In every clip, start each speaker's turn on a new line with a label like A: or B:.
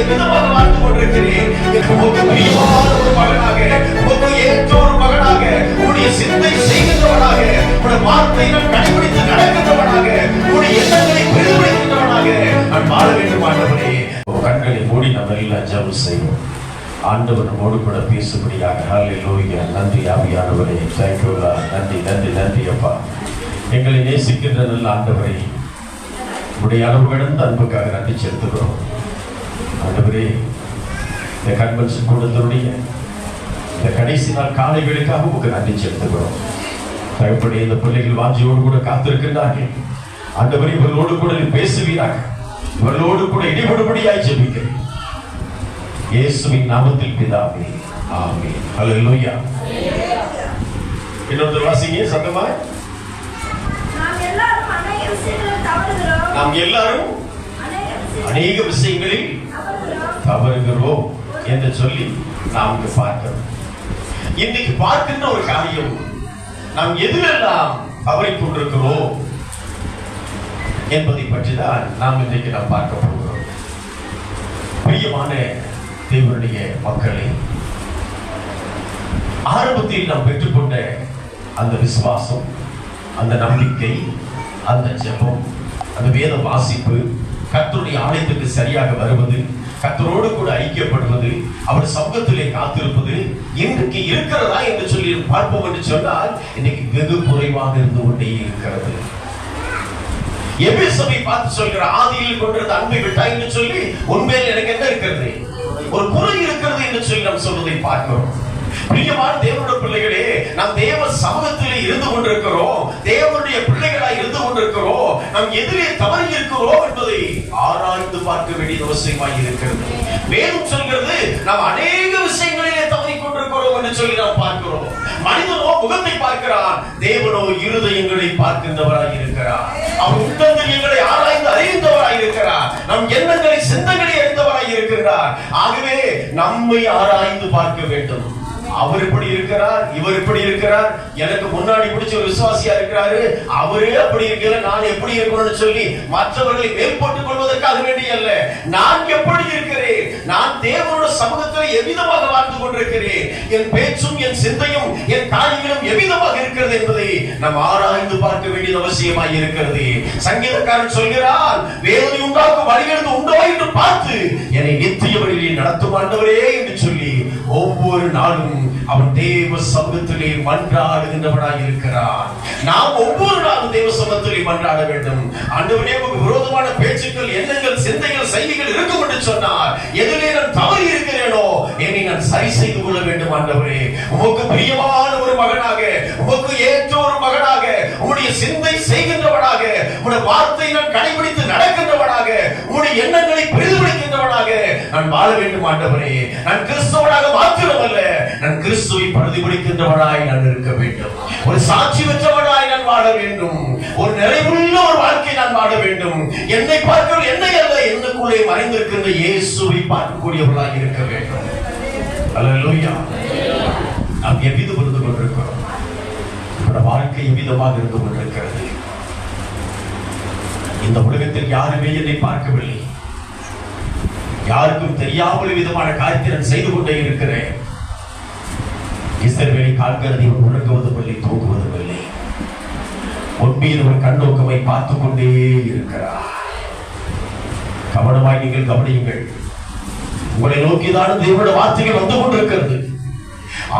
A: எவ்விதமாக வாழ்ந்து கொண்டிருக்கிறேன்? உமக்கு பிரியமான ஒரு மகனாக, உமக்கு ஏற்ற ஒரு மகனாக, உம்முடைய சிந்தை செய்கின்றவனாக, உம்முடைய வார்த்தையை நான் கடைபிடித்து நடக்கின்றவனாக, உம்முடைய எண்ணங்களை பிரதிபலிக்கின்றவனாக நான் வாழ வேண்டும். ஆண்டவரே, கண்களை மூடி நம்ம எல்லாம் ஜெபம் செய்வோம். ஆண்டவர் நம்மோடு கூட பேசும்படியாக. ஹல்லேலூயா. நன்றி ஆவியானவரே. Thank you Lord. நன்றி நன்றி நன்றி அப்பா. எங்களை நேசிக்கின்ற நல்ல ஆண்டவரே, உடைய அளவு கடந்த அன்புக்காக நன்றி செலுத்துகிறோம். ஆண்டவரே, இந்த கன்வென்ஷன் கூட்டத்தினுடைய இந்த கடைசி நாள் காலைகளுக்காக உங்களுக்கு நன்றி செலுத்துகிறோம். தகப்பனே, இந்த பிள்ளைகள் வாஞ்சியோடு கூட காத்திருக்கின்றார்கள். ஆண்டவரே, இவர்களோடு கூட பேசுவீராக, இவர்களோடு கூட இடைபடும்படியாய் ஜெபிக்கிறேன். இயேசுவின் நாமத்தில் பிதாவே, ஆமென். ஹல்லேலூயா. இன்னொரு வாசிங்க சத்தமா. நாம் எல்லாரும் அநேக விஷயங்களில் தவறுகிறோம் என்று சொல்லி நாம் பார்க்கிறோம். இன்னைக்கு பார்க்கின்ற ஒரு காரியம், நாம் எதிலெல்லாம் தவறிக் கொண்டிருக்கிறோம் என்பதை பற்றி தான் நாம் இன்றைக்கு நாம் பார்க்க போகிறோம். பிரியமான தேவனுடைய மக்களே, ஆரம்பத்தில் நாம் பெற்றுக்கொண்ட அந்த விசுவாசம், அந்த நம்பிக்கை, அந்த ஜெபம், அந்த வேத வாசிப்பு, கர்த்தருடைய ஆலயத்துக்கு சரியாக வருவது, கர்த்தரோடு கூட ஐக்கியப்படுவது, அவர் சமூகத்திலே காத்திருப்பது இன்றைக்கு இருக்கிறதா என்று சொல்லி பார்ப்போம் என்று சொன்னால் இன்னைக்கு வெகு குறைவாக இருந்து கொண்டே இருக்கிறது. எபேசுவை பார்த்து சொல்கிற, ஆதியில் கொண்டிருந்த அன்பை விட்டாய் என்று சொல்லி உண்மையில் எனக்கு என்ன இருக்கிறது, ஒரு குறை இருக்கிறது என்று சொல்லி நாம் சொல்வதை பார்க்கிறோம். பிரியமான தேவனுடைய பிள்ளைகளே, நாம் தேவ சமூகத்திலே இருந்து கொண்டிருக்கிறோம், தேவனுடைய பிள்ளைகளாய் இருந்து கொண்டிருக்கிறோம். நாம் எதிரே தவறி இருக்கிறோம் என்பதை ஆராய்ந்து பார்க்க வேண்டிய அவசியமாய் இருக்கிறது. வேதம் சொல்கிறது, நாம் அநேக விஷயங்களிலே தவறிக் கொண்டிருக்கிறோம் என்று சொல்லி நாம் பார்க்கிறோம். மனிதனோ முகத்தை பார்க்கிறான், தேவனோ இருதயங்களை பார்க்கின்றவராய் இருக்கிறார். அவர் உத்தந்தங்களை ஆராய்ந்து அறிந்தவராய் இருக்கிறார். நம் எண்ணங்களை சிந்தங்களை அறிந்தவராய் இருக்கிறார். ஆகவே நம்மை ஆராய்ந்து பார்க்க வேண்டும். அவர் இப்படி இருக்கிறார், இவர் இப்படி இருக்கிறார், எனக்கு முன்னாடி பிடிச்ச ஒரு விசுவாசியா இருக்கிறாரு, அவரே அப்படி இருக்கிற, நான் எப்படி இருக்கணும்னு சொல்லி மற்றவர்களை மேல் போட்டுக் கொள்வதற்காக வேண்டிய அல்ல. நான் எப்படி இருக்கிறேன், நான் தேவனோட சமூகத்தில் எவ்விதமாக வாழ்ந்து கொண்டிருக்கிறேன், என் பேச்சும் என் சிந்தையும் என் காரியங்களும் எவ்விதமாக இருக்கிறது என்பதை நாம் ஆராய்ந்து பார்க்க வேண்டியது அவசியமாக இருக்கிறது. சங்கீதக்காரன் சொல்கிறார், வேதனை உண்டாக்கும் வழிகளுக்கு உண்டோ என்று பார்த்து என்னை நித்திய வழியில் நடத்தும் ஆண்டவரே என்று சொல்லி ஒவ்வொரு நாளும் அவன் தேவ சமூகத்திலே மன்றாடுகின்றவனாய் இருக்கிறார். நாம் ஒவ்வொரு நாளும் தேவ சமூகத்திலே மன்றாட வேண்டும். ஆண்டவரே, உமக்கு விரோதமான பேச்சுக்கள், எண்ணங்கள், சிந்தைகள், செய்திகள் இருக்கும் என்று சொன்னார். எதிலே நான் தவறி இருக்கிறேனோ என்னை நான் சரி செய்து கொள்ள வேண்டும். ஆண்டவரே, உமக்கு பிரியமான ஒரு மகனாக, உமக்கு ஏற்ற ஒரு மகனாக, உம்முடைய சிந்தை செய்கின்றவனாக, உம்முடைய வார்த்தையை நான் கடைபிடித்து நடக்கின்றவனாக, உம்முடைய எண்ணங்களை பிரதிபலிக்கின்றவனாக நான் வாழ வேண்டும். ஆண்டவரே, நான் கிறிஸ்தவனாக மாத்திரமல்ல, நான் கிறிஸ்துவை பிரதிபலிக்கின்றவனாய் நான் இருக்க வேண்டும். ஒரு சாட்சி பெற்றவனாய் நான் வாழ வேண்டும். ஒரு நிறைவுள்ள ஒரு வாழ்க்கை நான் வாழ வேண்டும். என்னை பார்க்கிற என்னை அல்ல, என்னுக்குள்ளே மறைந்திருக்கின்ற இயேசுவை பார்க்கக்கூடியவர்களாய் இருக்க வேண்டும். அல்லேலூயா. நாம் எவ்விதம் இருந்து கொண்டிருக்கிறோம், நம்முடைய வாழ்க்கை எவ்விதமாக இருந்து கொண்டிருக்கிறது. இந்த உலகத்தில் யாருமே என்னை பார்க்கவில்லை, யாருக்கும் தெரியாமல் விதமான காரியத்தை நான் செய்து கொண்டே இருக்கிறேன். இஸ்ரவேலை காண்கிறது, இவன் உறங்குவதும் இல்லை, தூங்குவதும் இல்லை. உண்மையில் ஒரு கண்ணோக்கமை பார்த்துக் கொண்டே இருக்கிறார். கவனமாய் நீங்கள் கவனியுங்கள். உங்களை நோக்கிதான் தேவனுடைய வார்த்தைகள் வந்து கொண்டிருக்கிறது.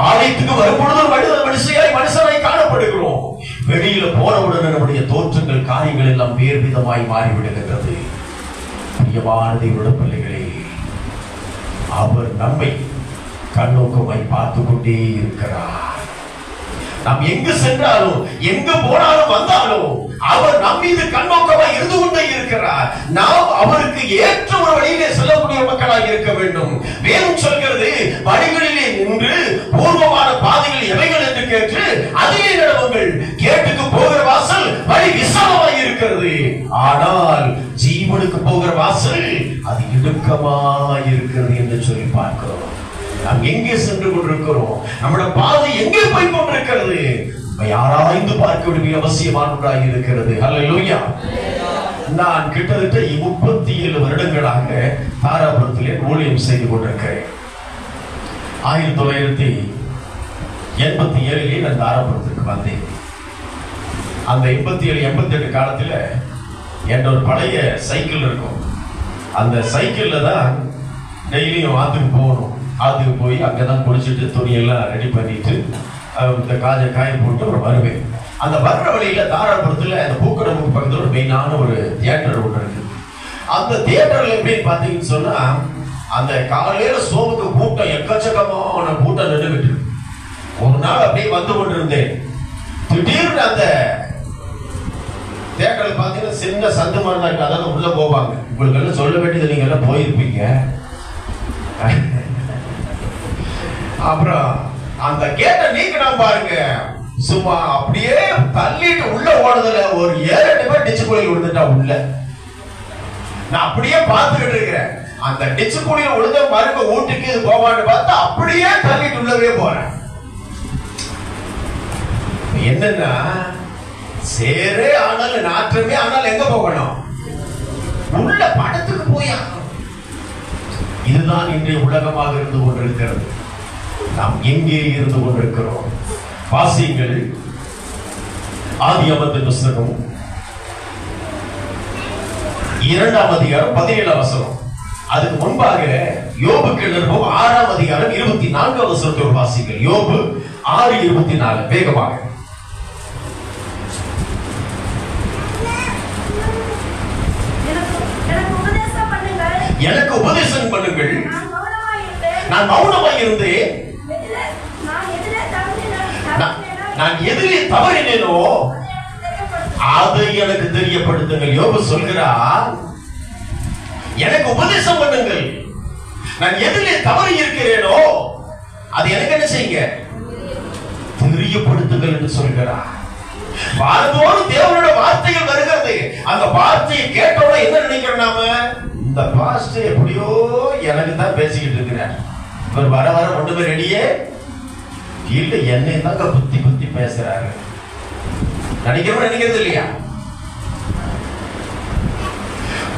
A: ஆலயத்துக்கு வரும்பொழுது மனுஷனாய் காணப்படுகிறோம். வெளியில போனவுடன் நம்முடைய தோற்றங்கள், காரியங்கள் எல்லாம் வேறு விதமாய் மாறிவிடுகிறது. பிரியமான தேவனுடைய பிள்ளைகளே, அவர் நம்மை கண்ணோக்கமாய் பார்த்து கொண்டே இருக்கிறார். நாம் எங்கு சென்றாலும், எங்கு போனாலும் வந்தாலும் அவர் நம் மீது கண்ணோக்கமாய் இருந்து கொண்டே இருக்கிறார். நாம் அவருக்கு ஏற்ற ஒரு வழியிலே செல்லக்கூடிய மக்களாக இருக்க வேண்டும். வேதம் சொல்கிறது, வழிகளிலே நின்று பூர்வமான பாதைகள் எவைகள் என்று கேட்டு அதிலே நடவுங்கள். கேட்டுக்கு போகிற வாசல் வழி விசாலமாய் இருக்கிறது, ஆனால் ஜீவனுக்கு போகிற வாசல் அது இடுக்கமாய் இருக்கிறது என்று சொல்லி பார்க்கிறோம். நாம் எங்கே சென்று கொண்டிருக்கிறோம், நம்முடைய பாதை எங்கே போய் கொண்டிருக்கிறது, ஆராய்ந்து பார்க்க வேண்டிய அவசியமானதாக இருக்கிறது. அல்லேலூயா. நான் கிட்டத்தட்ட 37 வருடங்களாக தாராபுரத்திலே ஊழியம் செய்து கொண்டிருக்கிறேன். 1987 நான் தாராபுரத்துக்கு வந்தேன். அந்த 87-88 காலத்துல என்ற ஒரு பழைய சைக்கிள் இருக்கும். அந்த சைக்கிள்ல தான் டெய்லியும் ஆத்துக்கு போகணும். ஆத்துக்கு போய் அங்கதான் குளிச்சுட்டு துணியெல்லாம் ரெடி பண்ணிட்டு இந்த காய போட்டு ஒரு வருவேன். அந்த வர்ற வழியில தாராபுரத்துல அந்த பூக்கடமுக்கு பக்கத்துல ஒரு மெயினான ஒரு தியேட்டர் ஒன்று இருக்கு. அந்த தியேட்டர்ல எப்படின்னு பாத்தீங்கன்னு சொன்னா அந்த காலையில சோவுக்கு கூட்டம் எக்கச்சக்கமான கூட்டம் நின்றுகிட்டு. ஒரு நாள் அப்படியே வந்து கொண்டிருந்தேன். திடீர்னு அந்த தியேட்டர்ல பாத்தீங்கன்னா சின்ன சந்து மாதிரி தான் இருக்கு. அதான் உள்ள போவாங்க. உங்களுக்கு எல்லாம் சொல்ல வேண்டியது நீங்க எல்லாம் போயிருப்பீங்க. அப்புறம் அந்த கேட்ட நீக்கினா பாருங்க, சும்மா அப்படியே தள்ளிட்டு உள்ள ஓடுதல ஒரு 7-8 பேர் டிச்சுக்குழியில் விழுந்துட்டா உள்ள. நான் அப்படியே பார்த்துக்கிட்டு இருக்கிறேன். அந்த டிச்சுக்குழியில் விழுந்த மறுக்க வீட்டுக்கு இது போவான்னு பார்த்தா அப்படியே தள்ளிட்டு உள்ளவே போறேன். என்னன்னா சேரே ஆனாலும் நாற்றமே ஆனாலும் எங்க போகணும்? உள்ள படத்துக்கு போய். இதுதான் இன்றைய உலகமாக இருந்து கொண்டிருக்கிறது. நாம் எங்கே இருந்து கொண்டிருக்கிறோம்? வாசியுங்கள் ஆதியாகமத்தின் புத்தகம் 2ஆம் அதிகாரம் 17ஆம் வசனம். அதுக்கு முன்பாக யோபுக்கு நிருபம் 6ஆம் அதிகாரம் 24ஆம் வசனத்தோடு வாசியுங்கள். யோபு 6:24 வேகமாக. எனக்கு உபதேசம் பண்ணுங்கள், நான் மௌனமாய் இருந்தேன். நான் எதிரே தவறினேனோ அதை எனக்கு தெரியப்படுத்துங்கள். யோபு சொல்கிறார், எனக்கு உபதேசம் பண்ணுங்கள், நான் எதிரே தவறி இருக்கிறேனோ அது எனக்கு என்ன செய்யுங்க, தெரியப்படுத்துங்கள் என்று சொல்கிறார். வாரத்தோடு தேவனோட வார்த்தைகள் வருகிறது. அந்த வார்த்தையை கேட்டோட என்ன நினைக்கிறோம் நாம? இந்த பாஸ்டர் எப்படியோ எனக்கு தான் பேசிக்கிட்டு இருக்கிறார். இவர் வர வர ஒன்றுமே ரெடியே இல்ல, என்னை தாங்க புத்தி புத்தி பேசுறாரு நினைக்கிறது இல்லையா?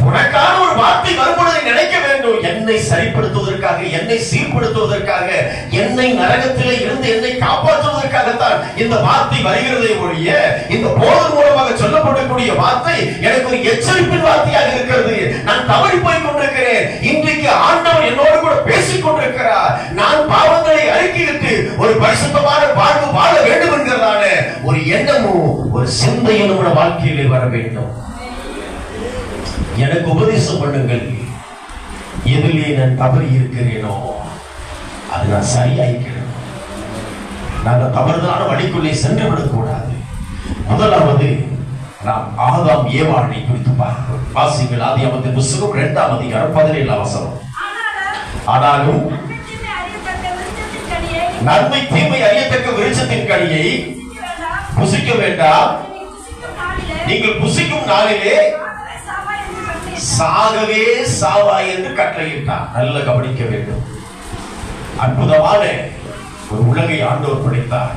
A: உனக்கான ஒரு வார்த்தை வரும்பொழுது நினைக்க வேண்டும், என்னை சரிப்படுத்துவதற்காக, என்னை சீர்படுத்துவதற்காக, என்னை நரகத்திலே இருந்து என்னை காப்பாற்றுவதற்காகத்தான் இந்த வார்த்தை வருகிறதே ஒழிய இந்த போதன் மூலமாக சொல்லப்படக்கூடிய வார்த்தை எனக்கு ஒரு எச்சரிப்பின் வார்த்தையாக இருக்கிறது. நான் தவறி போய் கொண்டிருக்கிறேன். இன்றைக்கு ஆண்டவர் என்னோடு கூட பேசிக் கொண்டிருக்கிறார். நான் பாவங்களை அறிக்கையிட்டு ஒரு பரிசுத்தமான வாழ்வு வாழ வேண்டும் என்கிறதான ஒரு எண்ணமும் ஒரு சிந்தையும் நம்முடைய வாழ்க்கையிலே வர வேண்டும். எனக்கு உபதேசம் பண்ணுங்கள், எதிலே நான் தவறி இருக்கிறேனோ அது நான் சரியாயிக்கணும். நாங்கள் தவறுதலான வழிக்குள்ளே சென்று விடக்கூடாது. முதலாவது நாம் ஆதாம் ஏவாளை குறித்து பார்க்கிறோம். வாசிங்கள் ஆதியாகமத்தின் புத்தகம் 2ஆம் அதிகாரம் 17ஆம் வசனம். ஆனாலும் நன்மை தீமை அறியத்தக்க விருட்சத்தின் கனியை புசிக்க வேண்டாம், நீங்கள் புசிக்கும் நாளிலே சாகவே சாவாய் என்று கட்டளையிட்டார். நல்ல கவனிக்க வேண்டும். அற்புதமான ஒரு உலகை ஆண்டவர் படைத்தார்.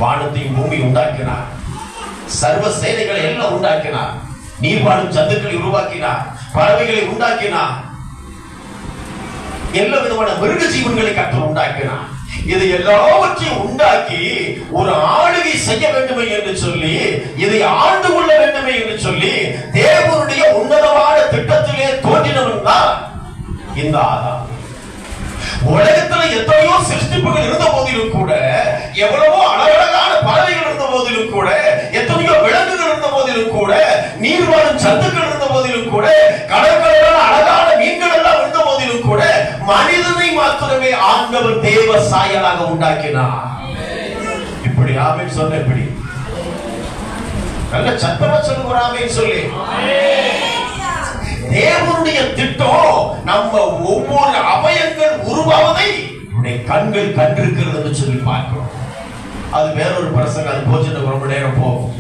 A: வானத்தையும் பூமி உண்டாக்கினார். சர்வ சேனைகளை எல்லாம் உண்டாக்கினார். நீர்வாழும் ஜந்துக்களை உருவாக்கினார். பறவைகளை உண்டாக்கினார். எல்லா விதமான மிருக ஜீவன்களை கர்த்தர் உண்டாக்கினார். இதை எல்லாவற்றையும் உண்டாக்கி ஒரு ஆளுகை செய்ய வேண்டுமே என்று சொல்லி, இதை ஆண்டு கொள்ள வேண்டுமே என்று சொல்லி தேவனுடைய உன்னதமான திட்டத்திலே தோன்றினவன் தான் இந்த ஆதாம். உலகத்தில் எத்தனையோ சிருஷ்டிப்புகள் இருந்த போதிலும் கூட, எவ்வளவோ அழகழகான பறவைகள் இருந்த போதிலும் கூட, எத்தனையோ விலங்குகள் இருந்த போதிலும் கூட, நீர்வாழும் சத்துக்கள் இருந்த போதிலும் கூட, கடற்கரையான அழகான மீன்கள் எல்லாம் இருந்த போதிலும் கூட, மனிதனை மாத்திரமே ஆண்டவர் தேவ சாயலாக உண்டாக்கினார். இப்படி ஆமென் சொல்ல, இப்படி நல்ல சத்தமா சொல்லுங்க ஆமென் சொல்லி. தேவனுடைய திட்டம் நம்ம ஒவ்வொரு அவயங்கள் உருவாவதை கண்கள் கண்டிருக்கிறது என்று சொல்லி பார்க்கிறோம். அது வேறொரு பிரசங்கம், அது போச்சு ரொம்ப நேரம் போகும்.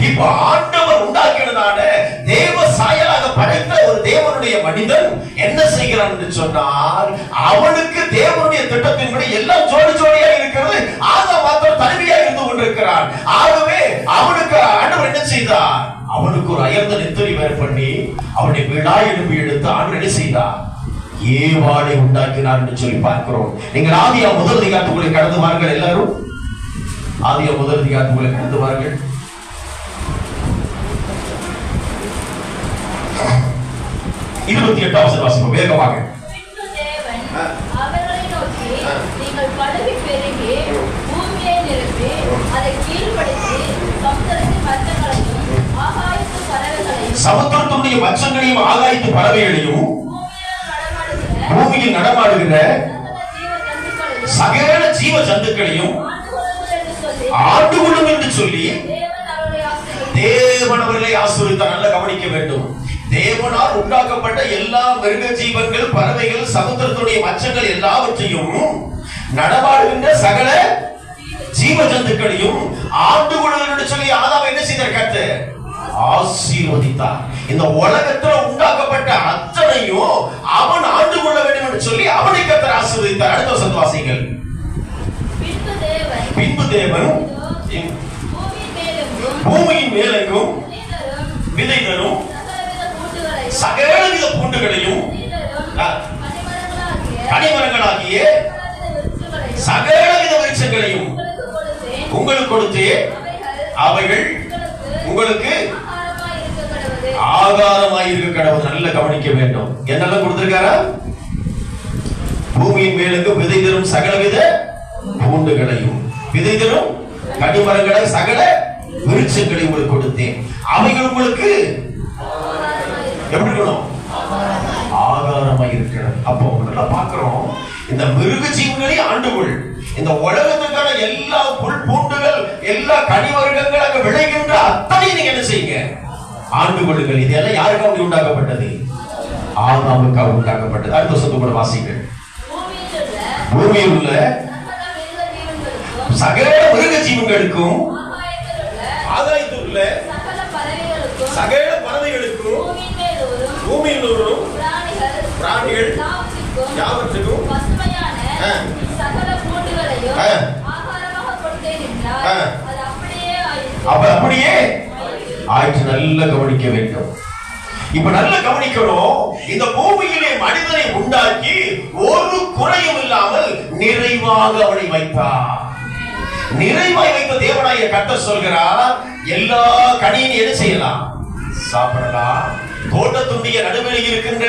A: இப்ப ஆண்டவர் உண்டாக்கினதான தேவ சாயலாக படைத்த ஒரு தேவனுடைய மனிதன் என்ன செய்கிறான் என்று சொன்னால், அவனுக்கு தேவனுடைய திட்டத்தின்படி எல்லாம் ஜோடி ஜோடியா இருக்கிறது. ஆதாம் மாத்திரம் தனிமையா இருந்து கொண்டிருக்கிறான். ஆகவே அவனுக்கு ஆண்டவர் என்ன செய்தார்? அவனுக்கு ஒரு அயர்ந்த நெத்தலி வேற பண்ணி அவனை விழா எழுப்பி எடுத்து ஆண்டு என்ன செய்தார்? ஏவாளை உண்டாக்கினார் என்று சொல்லி பார்க்கிறோம். நீங்கள் ஆதியா முதல் அதிகாரத்துக்குள்ளே கடந்து வாருங்கள். எல்லாரும் ஆதியா முதல் அதிகாரத்துக்குள்ளே கடந்து வாருங்கள். 28 வசனம் வாசிப்போம் வேகமாக.
B: அவர்களை நோக்கி, நீங்கள் பழுகி பெருகி பூமியை நிரப்பி அதை கீழ்ப்படுத்தி
A: சமுத்திரத்துடைய மச்சங்களையும் ஆகாயத்து பறவைகளையும் பூமியில் நடமாடுகிற சகல ஜீவ ஜந்துக்களையும் ஆண்டு கொள்ளும் என்று சொல்லி தேவன் அவர்களை ஆசீர்வதித்தார். நல்லா கவனிக்க வேண்டும். தேவனால் உண்டாக்கப்பட்ட எல்லா மிருக ஜீவன்கள், பறவைகள், சமுத்திரத்துடைய மச்சங்கள் எல்லாவற்றையும் நடமாடுகின்ற சகல ஜீவ ஜந்துக்களையும் ஆண்டு கொள்ளும் என்று சொல்லி ஆதாம் என்ன செய்தார்? கர்த்தர் ஆசீர்வதித்தார். இந்த உலகத்தில் உண்டாக்கப்பட்ட அத்தனையும் அவன் ஆண்டு கொள்ள வேண்டும் என்று சொல்லி அவனை கர்த்தர் ஆசீர்வதித்தார். அடுத்த வசனம் வாசிங்கள். பின்பு தேவன் பூமியின் மேலெங்கும் விதை தரும் சகலவித பூண்டுகளையும் கனிமரங்களாகிய சகலவித விருட்சங்களையும் உங்களுக்கு கொடுத்து அவைகள் உங்களுக்கு ஆகாரமாய் இருக்க கடவுள். நல்ல கவனிக்க வேண்டும். என்னெல்லாம் கொடுத்திருக்காரா? பூமியின் மேலுக்கு விதை தரும் சகலவித பூண்டுகளையும், விதை தரும் கனிமரங்களை, சகல விருட்சங்களை உங்களுக்கு கொடுத்தேன். அவைகள் உங்களுக்கு எப்படி இருக்கணும்? ஆகாரமாய் இருக்கிறது. அப்போ நல்லா பார்க்கிறோம். இந்த மிருக ஜீவன்களை ஆண்டுகொள். இந்த உலகத்துக்கான எல்லா புல் பூண்டுகள், எல்லா கனிவர்க்கங்கள் அங்க விளைகின்ற அத்தனை நீங்க என்ன செய்யுங்க? ஆண்டு கொள்ளுங்கள். இதெல்லாம் யாருக்காக உண்டாக்கப்பட்டது? ஆதாமுக்காக உண்டாக்கப்பட்டது. அடுத்த வசனத்தை கூட வாசிங்கள். பூமியில் உள்ள சகல மிருக ஜீவன்களுக்கும், ஆகாயத்தில் உள்ள சகல பறவைகளுக்கும், பூமியில் உள்ள பிராணிகள் யாவற்றுக்கும் அப்படியே ஆயிற்று. நல்ல கவனிக்க வேண்டும். இப்ப நல்ல கவனிக்கணும். இந்த பூமியிலே மனிதனை உண்டாக்கி ஒரு குறையும் இல்லாமல் நிறைவாக அவனை வைத்தார். நிறைவாய் வைத்த தேவனாய கர்த்தர் சொல்கிறார், எல்லா கனியும் என்ன செய்யலாம்? சாப்பிடலாம். தோட்டத்துடைய நடுவில் இருக்கின்ற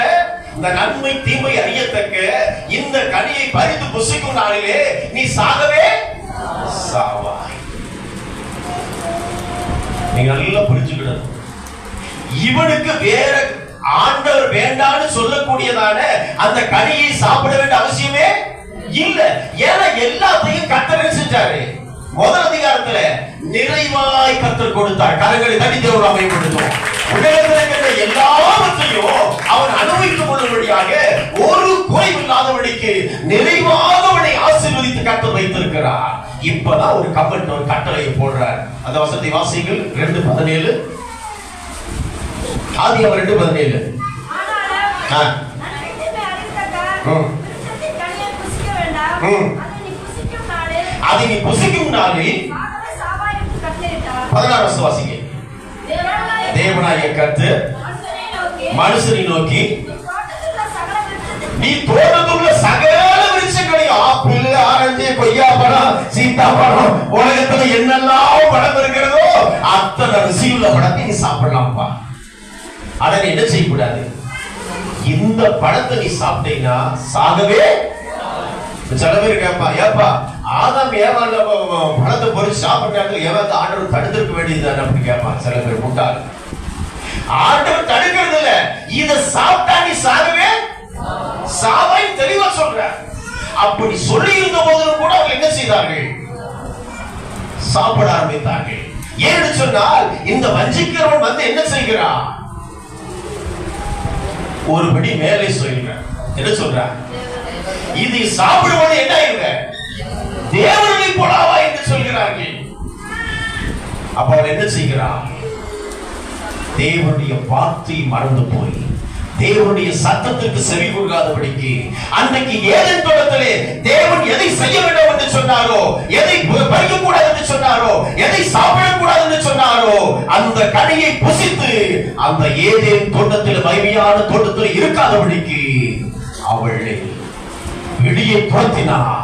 A: இந்த நன்மை தீமை அறியத்தக்க இந்த கனியை பறித்து புசிக்கும் நாளிலே நீ சாகவே சாவாய். நீங்க நல்லா புரிஞ்சுக்கணும். இவனுக்கு வேற ஆண்டவர் வேண்டான்னு சொல்லக்கூடியதான அந்த கனியை சாப்பிட வேண்டிய அவசியமே இல்ல. ஏன்னா எல்லாத்தையும் கர்த்தர் செஞ்சாரு. முதல் அதிகாரத்துல நிறைவாய் கர்த்தர் கொடுத்தார். கரங்களை தட்டி தேவன் அமைப்படுத்தும். உலகத்தில் எல்லாவற்றையும் அவன் அனுபவித்துக் கொள்ளும்படியாக ஒரு குறைவில்லாதபடிக்கு நிறைவாக அவனை ஆசீர்வதித்து கர்த்தர் வைத்திருக்கிறார். இப்பதான் ஒரு கமெண்ட், ஒரு கட்டளையை போடுறார். அந்த வசனத்தை வாசிங்கள். 2:17. ஆதியாகமம் 2:17. அதை நீ புசிக்கும் நாளில் 16 வாசிங்க. தேவனாகிய கர்த்தர் மனுஷனை நோக்கி, நீ தோட்டத்துள்ள சகல விருட்சங்களையும், ஆப்பிள், ஆரஞ்சு, கொய்யா பழம், சீத்தா பழம், உலகத்துல என்னெல்லாம் பழம் இருக்கிறதோ அத்தனை ருசியுள்ள பழத்தை நீ சாப்பிடலாம்ப்பா. அதை நீ என்ன செய்யக்கூடாது? இந்த பழத்தை நீ சாப்பிட்டீங்கன்னா சாகவே. சில பேர் கேட்பா, ஏப்பா ஆதாம் ஏவாள் பழத்தை பொறிச்சு சாப்பிட்டாங்க, ஏவாள் ஆண்டவர் தடுத்திருக்க வேண்டியதுதான் அப்படின்னு கேட்பான். சில பேர் முட்டாள். ஆண்டவர் தடுக்கிறது இல்ல, இதை சாப்பிட்டா நீ சாகவே சாவாய் தெளிவா சொல்ற. அப்படி சொல்லி இருந்த போதிலும் கூட அவங்க என்ன செய்தார்கள்? சாப்பிட ஆரம்பித்தார்கள். ஏன்னு சொன்னால் இந்த வஞ்சிக்கிறவன் வந்து என்ன செய்கிறான்? ஒருபடி மேலே சொல்கிறான். என்ன சொல்றான்? இது சாப்பிடுவது என்ன ஆயிருங்க? தேவனை போலாவா என்று சொல்கிறார்கள். அப்ப அவன் என்ன செய்கிறான்? தேவனுடைய வார்த்தை மறந்து போய் தேவனுடைய சத்தத்திற்கு செவி கொடுக்காதபடிக்கு அன்றைக்கு ஏதேன் தோட்டத்திலே தேவன் எதை செய்ய வேண்டும் என்று சொன்னாரோ, எதை பறிக்க கூடாது என்று சொன்னாரோ, எதை சாப்பிடக்கூடாது என்று சொன்னாரோ, அந்த கனியை புசித்து அந்த ஏதேன் தோட்டத்தில் மகிமையான தோட்டத்தில் இருக்காதபடிக்கு அவளை வெளியே துரத்தினார்.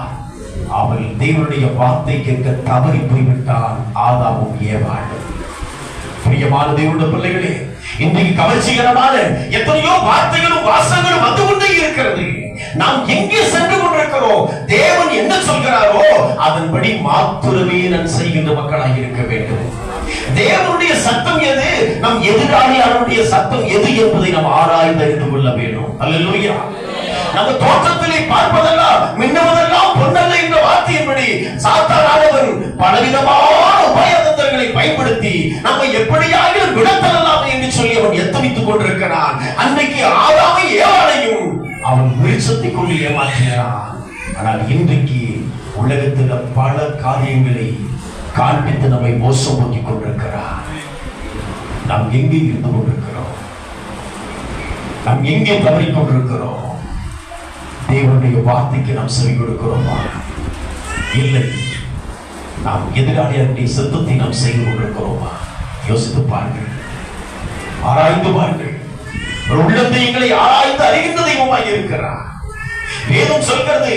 A: அவள் தேவனுடைய வார்த்தை கேட்க தவறி போய்விட்டான் ஆதாமும் ஏவாளும். பிரியமான தேவனுடைய பிள்ளைகளே, இன்றைக்கு கவர்ச்சிகரமான எத்தனையோ வார்த்தைகளும் வாசங்களும் வந்து கொண்டே இருக்கிறது. நாம் எங்கே சென்று கொண்டிருக்கிறோம்? தேவன் என்ன சொல்கிறாரோ அதன்படி மாத்திரமே நான் செய்கின்ற மக்களாக இருக்க வேண்டும். தேவனுடைய சத்தம் எது, நம் எதிராளியாருடைய சத்தம் எது என்பதை நாம் ஆராய்ந்து அறிந்து கொள்ள வேண்டும். அல்லேலூயா. நம்ம தோற்றத்திலே பார்ப்பதெல்லாம் மின்னுவதெல்லாம் பொன்னல்ல என்ற வார்த்தையின்படி சாத்தானானவன் பலவிதமான உபாயதந்திரங்களை பயன்படுத்தி நம்மை எப்படியாக விடத்தரலாம் என்று சொல்லி அவன் எத்தனித்துக் கொண்டிருக்கிறான். அன்றைக்கு ஆதாமை ஏவாளையும் அவன் விருட்சத்தை கொண்டு ஏமாற்றினான். ஆனால் இன்றைக்கு உலகத்தில் பல காரியங்களை காண்பித்து நம்மை மோசம் போக்கிக் கொண்டிருக்கிறான். நாம் எங்கே இருந்து கொண்டிருக்கிறோம்? நாம் எங்கே தவறிக் கொண்டிருக்கிறோம்? தேவனுடைய வார்த்தைக்கு நாம் செவி கொடுக்கிறோமா? இல்லை, நாம் எதிராளிகளுடைய சித்தத்தை நாம் செய்து கொண்டிருக்கிறோமா? யோசித்து பாருங்கள், ஆராய்ந்து பாருங்கள். உள்ளத்தை ஆராய்ந்து அறிகின்ற தெய்வமாய் இருக்கிறார். வேதம் சொல்கிறது,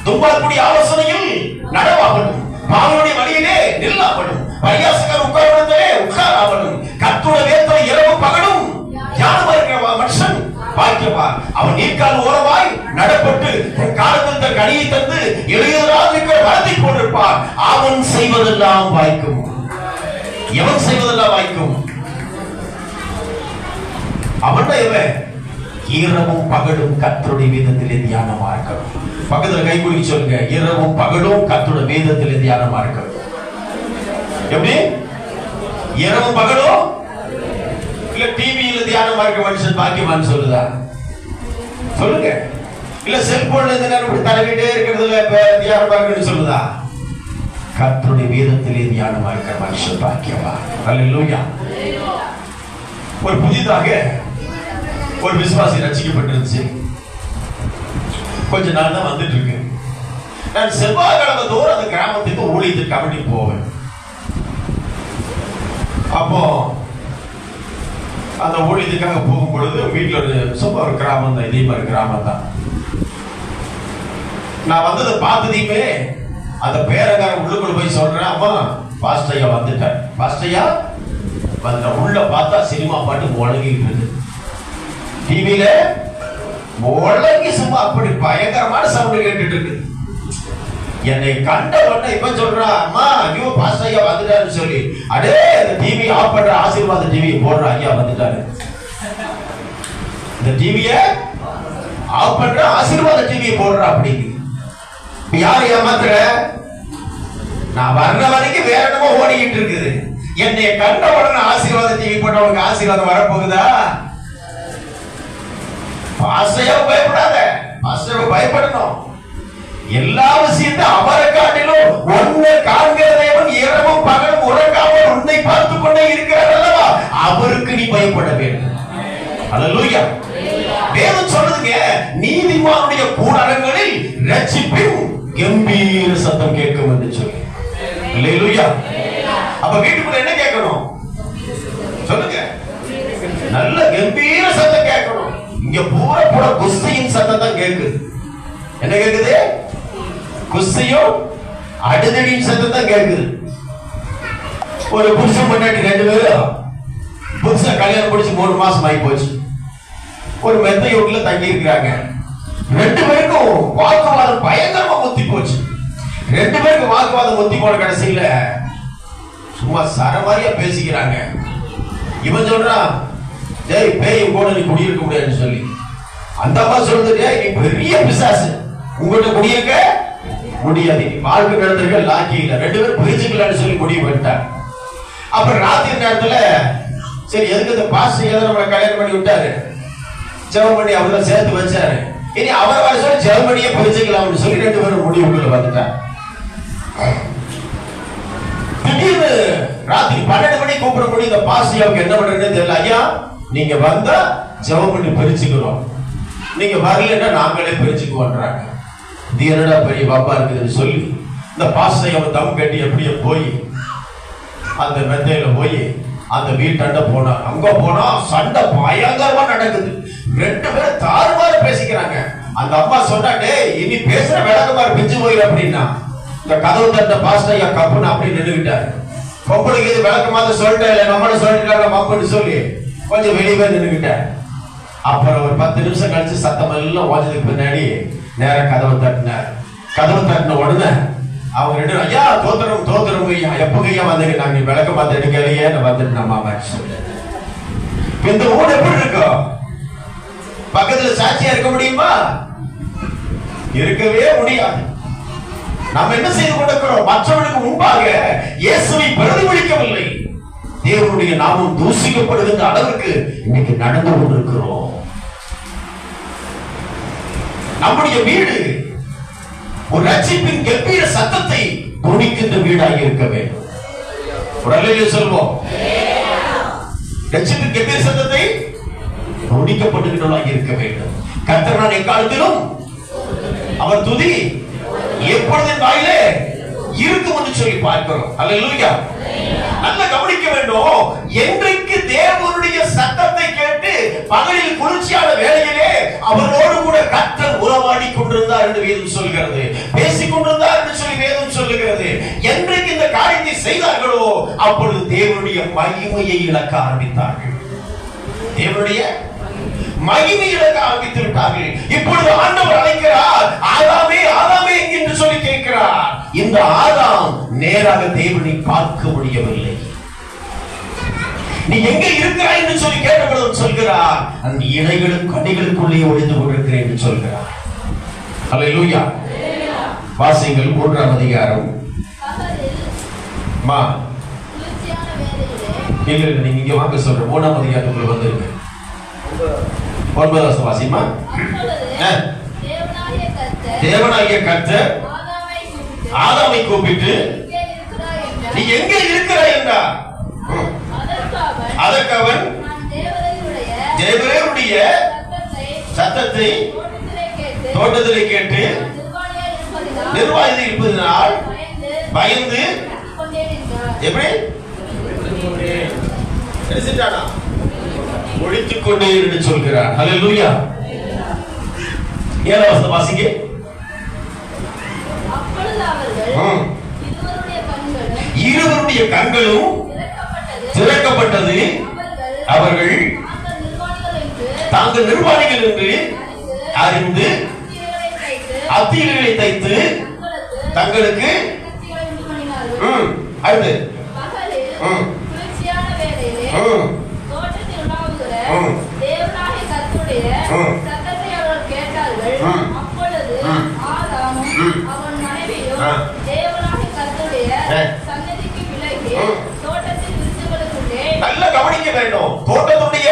A: துன்மார்க்கனுடைய ஆலோசனையில் நடவாமலும் பாவனுடைய வழியிலே நில்லாமலும் பரியாசகர் உட்கார்வதிலே உட்காராமலும் கர்த்தருடைய வேதத்தை இரவு பகலும் தியானமா இருக்கிற மனுஷன் பாக்கியவான். அவன் நீர்க்கால் ஓரமாய் நடப்பட்டு காலத்தில் கனியை தந்து இளையராக இருக்கிற வரத்தை கொண்டிருப்பான். அவன் செய்வதெல்லாம் வாய்க்கும். எவன் செய்வதெல்லாம் வாய்க்கும்? அவன் இரவும் பகலும் கர்த்தருடைய வேதத்திலே தியானமா இருக்கணும். பக்கத்துல கை குலுக்கி சொல்லுங்க, இரவும் பகலும் கர்த்தருடைய வேதத்திலே தியானமா இருக்கணும். எப்படி? இரவும் பகலும் இல்ல டிவியில தியானமா இருக்க மனுஷன் பாக்கியவான் சொல்லுதா? சொல்லுங்க. இல்ல செல்போன்ல இந்த நேரம் தலைவிட்டே இருக்கிறதுல தியானமா இருக்குன்னு சொல்லுதா? கர்த்தருடைய வேதத்திலே தியானமா இருக்கிற மனுஷன் பாக்கியவான். அல்லேலூயா. ஒரு புதிதாக ஒரு விசுவாசி ரட்சிக்கப்பட்டிருந்துச்சு. கொஞ்ச நாள் தான் வந்துட்டு இருக்கு. நான் செவ்வாய்க்கிழமை தோறும் அந்த கிராமத்துக்கு ஊழியத்துக்கு கமிட்டி போவேன். அப்போ அந்த ஊழியத்துக்காக போகும் பொழுது வீட்டில் ஒரு கிராமம் தான், இதே மாதிரி கிராமம் தான். நான் வந்ததை பார்த்ததையுமே அந்த பேரங்காரன் உள்ளுக்குள்ள போய் சொல்றேன், அம்மா பாஸ்டையா வந்துட்டேன். பாஸ்டையா வந்து உள்ள பார்த்தா சினிமா பாட்டு முழங்கிட்டு இருக்கு. டிவியில முழங்கி சும்மா அப்படி பயங்கரமான சவுண்ட் கேட்டுட்டு இருக்கு. என்னை கண்ட உடனே இப்ப சொல்றா, அம்மா ஐயோ பாஸ்டர் ஐயா வந்துட்டாருன்னு சொல்லி, அடே இந்த டிவி ஆஃப் பண்ற, ஆசீர்வாத டிவி போடுற, ஐயா வந்துட்டாரு. இந்த டிவியை ஆஃப் பண்ற, ஆசீர்வாத டிவி போடுற. அப்படிங்க யாரு ஏமாத்துற? நான் வர்ற வரைக்கும் வேற என்னமோ ஓடிக்கிட்டு இருக்குது. என்னை கண்ட உடனே ஆசீர்வாத டிவி போட்டவனுக்கு ஆசீர்வாதம் வரப்போகுதா? பாஸ்டரையா பயப்படாத, பாஸ்டரை பயப்படணும். எல்லா விஷயத்தையும் அவரை காட்டிலும் உன்னை காண்கிற தேவன் இரவும் பகலும் உறங்காமல் உன்னை பார்த்துக் கொண்டே இருக்கிறார் அல்லவா? அவருக்கு நீ பயப்பட வேண்டும். அல்லேலூயா. வேதம் சொல்லுதுங்க, நீதிமானுடைய கூடாரங்களில் இரட்சிப்பின் கம்பீர சத்தம் கேட்கும் என்று சொல்லி. அல்லேலூயா. அப்ப வீட்டுக்குள்ள என்ன கேட்கணும்? சொல்லுங்க. நல்ல கம்பீர சத்தம் கேட்கணும். இங்க பூரா குஸ்தியின் சத்தம் தான் கேக்குது. என்ன கேக்குது? குஸ்தியும் அடுதடியின் சத்தம் தான் கேக்குது. ஒரு புருஷன் பொண்டாட்டி ரெண்டு பேரும் புதுசா கல்யாணம் முடிச்சு 3 மாசம் ஆகி போச்சு. ஒரு மெத்தை வீட்டுல தங்கி இருக்கிறாங்க. ரெண்டு பேருக்கும் வாக்குவாதம் பயங்கரமா முத்தி போச்சு. ரெண்டு பேருக்கு வாக்குவாதம் முத்தி போன கடைசியில சும்மா சரமாரியா பேசிக்கிறாங்க. இவன் சொல்றான், டேய் பேய் கூட நீ குடியிருக்க முடியாதுன்னு சொல்லி. அந்த அம்மா சொல்றது, டேய் நீ பெரிய பிசாசு, உங்கள்கிட்ட குடியிருக்க முடியாது, நீ வாழ்க்கை நடந்திருக்க லாக்கி இல்ல. ரெண்டு பேரும் பிரிச்சுக்கலான்னு சொல்லி முடிவு பண்ணிட்டாங்க. அப்புறம் ராத்திரி நேரத்துல சரி எதுக்கு இந்த பாஸ்டர் ஏதோ நம்மளை கல்யாணம் பண்ணி விட்டாரு, ஜெபம் பண்ணி அவரை சேர்த்து வச்சாரு, இனி அவரை வர சொல்லி ஜெபம் பண்ணியே பிரிச்சுக்கலாம்னு சொல்லி ரெண்டு பேரும் முடிவுக்குள்ள வந்துட்டாங்க. திடீர்னு ராத்திரி 12 மணி கூப்பிட முடியும். இந்த பாஸ்டருக்கு என்ன பண்றதுன்னு தெரியல. ஐயா நீங்க வந்தா ஜெபம் பண்ணி பிரிச்சுக்கிறோம். நீங்க வரலன்னா நாங்களே பிரிச்சுக்குவோன்றாங்க. இது என்னடா பெரிய பாப்பா இருக்குதுன்னு சொல்லி இந்த பாஸ்டை அவன் தம் கட்டி எப்படியே போய் அந்த மெத்தையில போய் அந்த வீட்டாண்ட போனா, அங்க போனா சண்டை பயங்கரமா நடக்குது. 2 பேரும் தாறுமாறு பேசிக்கிறாங்க. அந்த அம்மா சொன்னாட்டே, இனி பேசுற விளக்கமாறு பிஞ்சு போயிரு அப்படின்னா இந்த கதவு தட்ட பாஸ்டையா கப்புன்னு அப்படி நின்றுகிட்டாரு. பொம்பளைக்கு இது விளக்கமாக சொல்லிட்டேன் இல்லை, நம்மள சொல்லிட்டாங்க மாப்பின்னு சொல்லி கொஞ்சம் வெளியே நின்றுகிட்டார். அப்புறம் ஒரு 10 நிமிஷம் கழிச்சு சத்தம் எல்லாம் ஓஞ்சதுக்கு பின்னாடி நேர கதவு தட்டினார். கதவு தட்டின உடனே அவங்க 2 ஐயா தோத்திரம் ஐயா, எப்ப கையா வந்தீங்க? நாங்க விளக்க பார்த்து எடுக்கலையே, வந்துட்டு நம்ம இந்த ஊர் எப்படி இருக்கும்? பக்கத்துல சாட்சியா இருக்க முடியுமா? இருக்கவே முடியாது. நாம் என்ன செய்து கொண்டிருக்கிறோம்? மற்றவர்களுக்கு முன்பாக இயேசுவை பிரதிபலிக்கவில்லை. தேவனுடைய நாமம் தூசிக்கப்படுகின்ற அளவுக்கு இன்னைக்கு நடந்து கொண்டிருக்கிறோம். நம்முடைய வீடு ஒரு ரட்சிப்பின் கம்பீர சத்தத்தை துணிக்கின்ற வீடாக இருக்க வேண்டும். உடலிலே சொல்வோம், ரட்சிப்பின் கம்பீர சத்தத்தை துணிக்கப்பட்டுகின்றவர்களாக இருக்க வேண்டும். கர்த்தர் எக்காலத்திலும் அவர் துதி எப்பொழுதும் வாயிலே இருக்கும் என்று சொல்லி பார்க்கிறோம். அல்லேலூயா. நல்ல கவனிக்க வேண்டும். என்றைக்கு தேவனுடைய சத்தத்தை கேட்டு பகலில் குளிர்ச்சியான வேளையிலே அவரோடு கூட கர்த்தர் உறவாடி கொண்டிருந்தார் என்று வேதம் சொல்கிறது, பேசிக் கொண்டிருந்தார் என்று சொல்லி வேதம் சொல்லுகிறது. என்றைக்கு இந்த காரியத்தை செய்தார்களோ அப்பொழுது தேவனுடைய மகிமையை இழக்க ஆரம்பித்தார்கள். தேவனுடைய மகிமை இழக்க ஆரம்பித்து விட்டார்கள். இப்பொழுது ஆண்டவர் அழைக்கிறார், ஆதாமே ஆதாமே என்று சொல்லி கேட்கிறார். இந்த ஆதாம் நேராக தேவனை பார்க்க முடியவில்லை. நீ எங்க இருக்கிறாய் என்று சொல்லி கேட்டபொழுது சொல்கிறார், அந்த இலைகளும் கனிகளுக்குள்ளே ஒளிந்து கொண்டிருக்கிறேன் என்று சொல்கிறார். அல்லேலூயா. வாசிங்கள் 3ஆம் அதிகாரம். இல்ல நீங்க இங்க வாங்க சொல்ற 3ஆம் அதிகாரத்துக்குள்ள வந்திருக்கு. 9வது வாசிமா. தேவனாகிய கர்த்தர் ஆதாமை கூப்பிட்டு நீ எங்க இருக்கிறாய் என்றார். அதற்கு அவன் தேவனுடைய சத்தத்தை தோட்டத்திலே கேட்டு நிர்வாகத்தில் இருப்பதனால் பயந்து எப்படி ஒழித்துக் கொண்டே என்று சொல்கிறார். அல்லேலூயா. 7வது வாசிங்க. இருவருடைய கண்களும் திறக்கப்பட்டது. அவர்கள் தாங்கள் நிர்வாணிகள் என்று அறிந்து அத்திகளை தைத்து தங்களுக்கு அடுத்து நல்ல கவனிக்க வேண்டும். தோட்டத்துடைய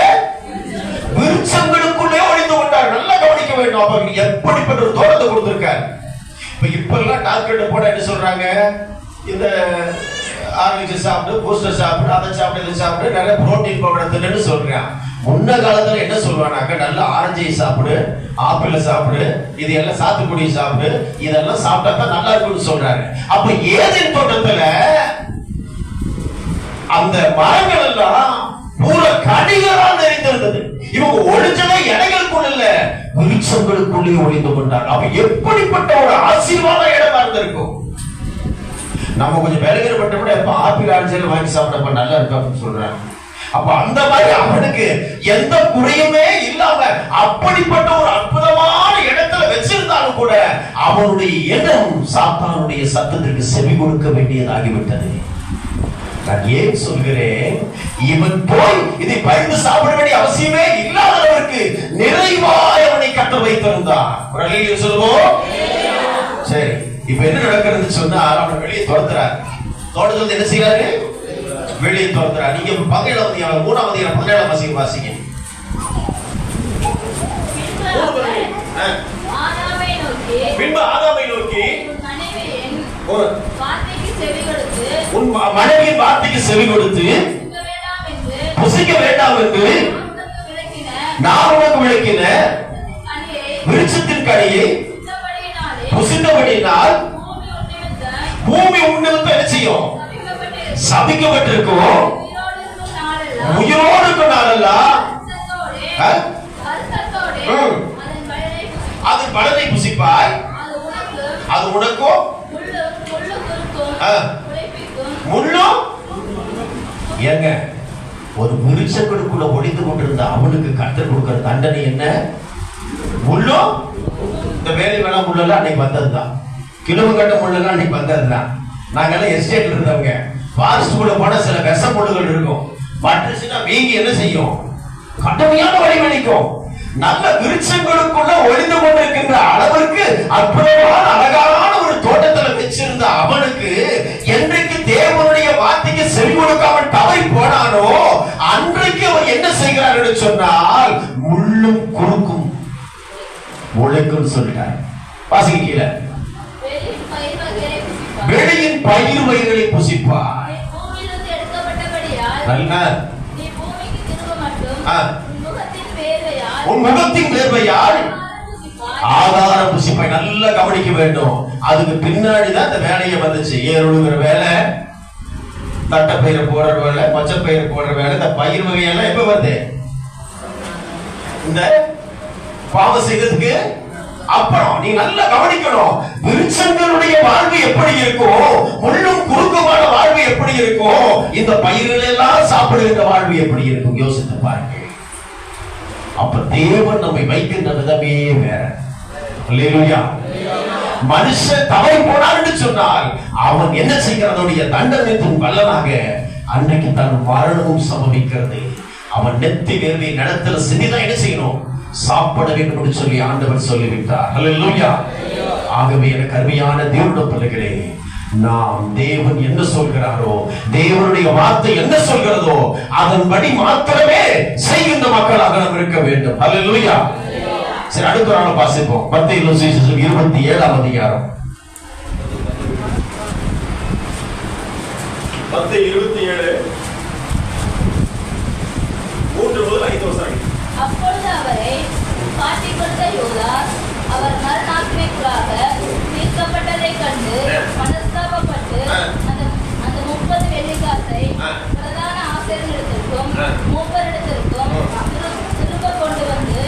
A: விருட்சங்களுக்குள்ளே ஒளிந்து கொண்டார். நல்லா கவனிக்க வேண்டும். அப்ப எப்படிப்பட்ட ஒரு தோட்டத்தை கொடுத்திருக்கார். இப்ப எல்லாம் டாக்டர் போட என்ன சொல்றாங்க, இந்த ஆரஞ்சு சாப்பிடு, பூஸ்டர் சாப்பிடு, அதை சாப்பிடு, இதை சாப்பிடு, நிறைய புரோட்டீன் பவுடர் தின்னு சொல்றான். முன்ன காலத்துல என்ன சொல்றானாக்க, நல்ல ஆரஞ்சை சாப்பிடு, ஆப்பிள சாப்பிடு, இது எல்லாம் சாத்துக்குடி சாப்பிடு, இதெல்லாம் சாப்பிட்டா தான் நல்லா இருக்கும்னு சொல்றாரு. அப்ப ஏதேன் தோட்டத்துல அந்த மரங்கள் எல்லாம் பூரா கனிகளால் நிறைந்திருந்தது. இவங்க ஒளிஞ்சதே இலைகளுக்குள்ள இல்ல, விருட்சங்களுக்குள்ளே ஒளிந்து கொண்டார். அப்ப எப்படிப்பட்ட ஒரு ஆசீர்வாத இடமா இருந்திருக்கும். நம்ம கொஞ்சம் விலகிடப்பட்ட விட எப்ப ஆப்பிள் ஆரஞ்சு வாங்கி சாப்பிடப்ப நல்லா இருக்கு அப்படின்னு சொல்றாங்க. அப்ப அந்த மாதிரி அவனுக்கு எந்த குறையுமே இல்லாம அப்படிப்பட்ட ஒரு அற்புதமான இடத்துல வச்சிருந்தாலும் கூட அவனுடைய எண்ணம் சாத்தானுடைய சத்தத்திற்கு செவி கொடுக்க வேண்டியதாகிவிட்டது. நான் ஏன் சொல்கிறேன், இவன் போய் இதை பயந்து சாப்பிட வேண்டிய அவசியமே இல்லாதவருக்கு நிறைவாய் அவனை கட்ட வைத்திருந்தார். சொல்லுவோம். சரி, இப்ப என்ன நடக்கிறது சொன்னா, அவன் வெளியே துரத்துறாரு. தோட்டத்தில் என்ன செய்யறாரு? வெளியே துரத்துறாரு. நீங்க 17ஆம் அதிகாரம் 3ஆம் அதிகாரம் 17ஆம் வசனம் வாசிங்க. பின்பு ஆதாமை நோக்கி உன் மனைவியின் வார்த்தைக்கு செவி கொடுத்து புசிக்க வேண்டாம் என்று நான் உனக்கு விளக்கின
B: கனியை
A: விருட்சத்தின் கனியை
B: புசித்தபடியினாலே
A: புசித்தபடியினால்
B: பூமி உன்னை விட்டு
A: பூமி உன்னை என்ன செய்யும்?
B: சபிக்கப்பட்டிருக்கும்.
A: சபிக்கப்பட்டிருக்கும்.
B: உயிரோடு இருக்கும் நாளெல்லாம்
A: உயிரோடு இருக்கும் நாளெல்லாம்
B: வருத்தத்தோடே
A: ம்.
B: அதன் பலனை புசிப்பாய்.
A: அது பலனை புசிப்பாய். அது உனக்கும்
B: முள்ளுக்கும்
A: ஆ.
B: உழைப்பிக்கும்
A: முள்ளும் ஏங்க ஒரு விருட்சங்களுக்குள்ள ஒளிந்து கொண்டிருந்த அவனுக்கு கர்த்தர் கொடுக்கிற தண்டனை என்ன? முள்ளும். இந்த வேலை வேணாம் முள்ளெல்லாம் அன்னைக்கு வந்ததுதான். கிழவு கட்ட முள்ளெல்லாம் அன்னைக்கு வந்ததுதான். நாங்கெல்லாம் எஸ்டேட்ல இருந்தவங்க. ஃபாரஸ்டுக்குள்ள போனா சில விஷ முள்ளுகள் இருக்கும். பட்டுச்சுன்னா வீங்கி என்ன செய்யும்? கடுமையான வழி வலிக்கும். நல்ல விருட்சங்களுக்குள்ள ஒளிந்து கொண்டிருக்கின்ற அளவிற்கு அற்புதமான அழகான ஒரு தோட்டத்துல வச்சிருந்த அவனுக்கு என்றைக்கு தேவனுடைய வார்த்தைக்கு செவி கொடுக்காமல் தவறி போனானோ அன்றைக்கு அவன் என்ன செய்கிறார் என்று சொன்னால் முள்ளும் குறுக்கும் முளைக்கும் சொல்லிட்டார். வாசிக்க கீழே.
B: வெளியின் பயிர் வகைகளை புசிப்பாய்.
A: வெளியின் பயிர் வகைகளை புசிப்பார்.
B: நீ பூமியிலிருந்து எடுக்கப்பட்டபடியால்
A: நல்ல
B: நீ பூமிக்கு திரும்ப மட்டும்
A: ஆ.
B: உன் முகத்தின் வேர்வையால்
A: உன் முகத்தின் வேர்வையால்
B: புசிப்பாய்.
A: ஆதாரம் புசிப்பாய். நல்லா கவனிக்க வேண்டும். அதுக்கு பின்னாடிதான் இந்த வேலையை வந்துச்சு. ஏர் உழுகிற வேலை, தட்டைப்பயிரை போடுற வேலை, பச்சைப்பயிரை போடுற வேலை. இந்த பயிர் வகையெல்லாம் எப்ப வருது? இந்த பாவம் செய்ததுக்கு அப்புறம். நீ நல்லா கவனிக்கணும். விருட்சங்களுடைய வாழ்வு எப்படி இருக்கும், முள்ளும் குறுக்குமான வாழ்வு எப்படி இருக்கும், இந்த பயிர்கள் எல்லாம் சாப்பிடுகின்ற வாழ்வு எப்படி இருக்கும் யோசித்து பாருங்க. அப்ப தேவன் நம்மை வைக்கின்ற விதமே வேற. அல்லேலூயா. மனுஷன் தவறி போனான் என்று சொன்னால் அவன் என்ன செய்கிறதுடைய தண்டனைக்கும் பலனாக அன்னைக்கு தன் மரணமும் சம்பவிக்கிறது. அவன் நெத்தி வேர்வை நடத்துல சிறிதான் என்ன செய்யணும்? சாப்பிட வேண்டும் என்று சொல்லி ஆண்டவர் சொல்லிவிட்டார். அல்லேலூயா. ஆகவே எனக்கு அருமையான தேவனுடைய பிள்ளைகளே, நாம் தேவன் என்ன சொல்கிறாரோ, தேவனுடைய வார்த்தை என்ன சொல்கிறதோ அதன்படி மாத்திரமே செய்கின்ற மக்களாக நாம் இருக்க வேண்டும். அல்லேலூயா. சரி, அடுத்த நாள் வாசிப்போம். மத்தேயு சுவிசேஷம் 27ஆம் அதிகாரம்.
C: மத்தேயு 27 3 முதல் 5 வசனம்.
B: அப்பொழுது அவரை காட்டிக் கொடுத்த யூதாஸ் அவர் மரணாக்கினைக்குள்ளாக தீர்க்கப்பட்டதைக் கண்டு மனஸ்தாபப்பட்டு அந்த 30 வெள்ளிக்காசை பிரதான ஆசிரியரிடத்திற்கும் மூப்பரிடத்திற்கும் திரும்ப கொண்டு வந்து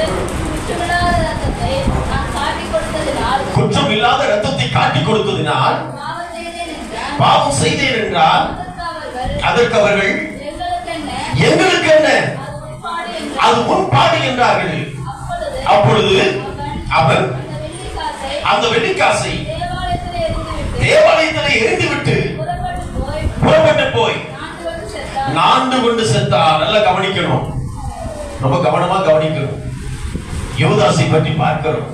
B: குற்றமில்லாத ரத்தத்தை நான் காட்டிக் கொடுத்ததினால்
A: குற்றம் இல்லாத ரத்தத்தை காட்டி கொடுத்ததினால்
B: பாவம் செய்தேன் என்றான்.
A: பாவம் செய்தேன் என்றால் அதற்கு அவர்கள் எங்களுக்கு என்ன, அது முன்பாடு என்றார்கள். அப்பொழுது அவன் அந்த வெள்ளிக்காசை தேவாலயத்திலே எரிந்துவிட்டு புறப்பட்டு போய் நான்கு கொண்டு செத்தான். நல்லா கவனிக்கணும், ரொம்ப கவனமா கவனிக்கணும். யூதாசை பற்றி பார்க்கிறோம்.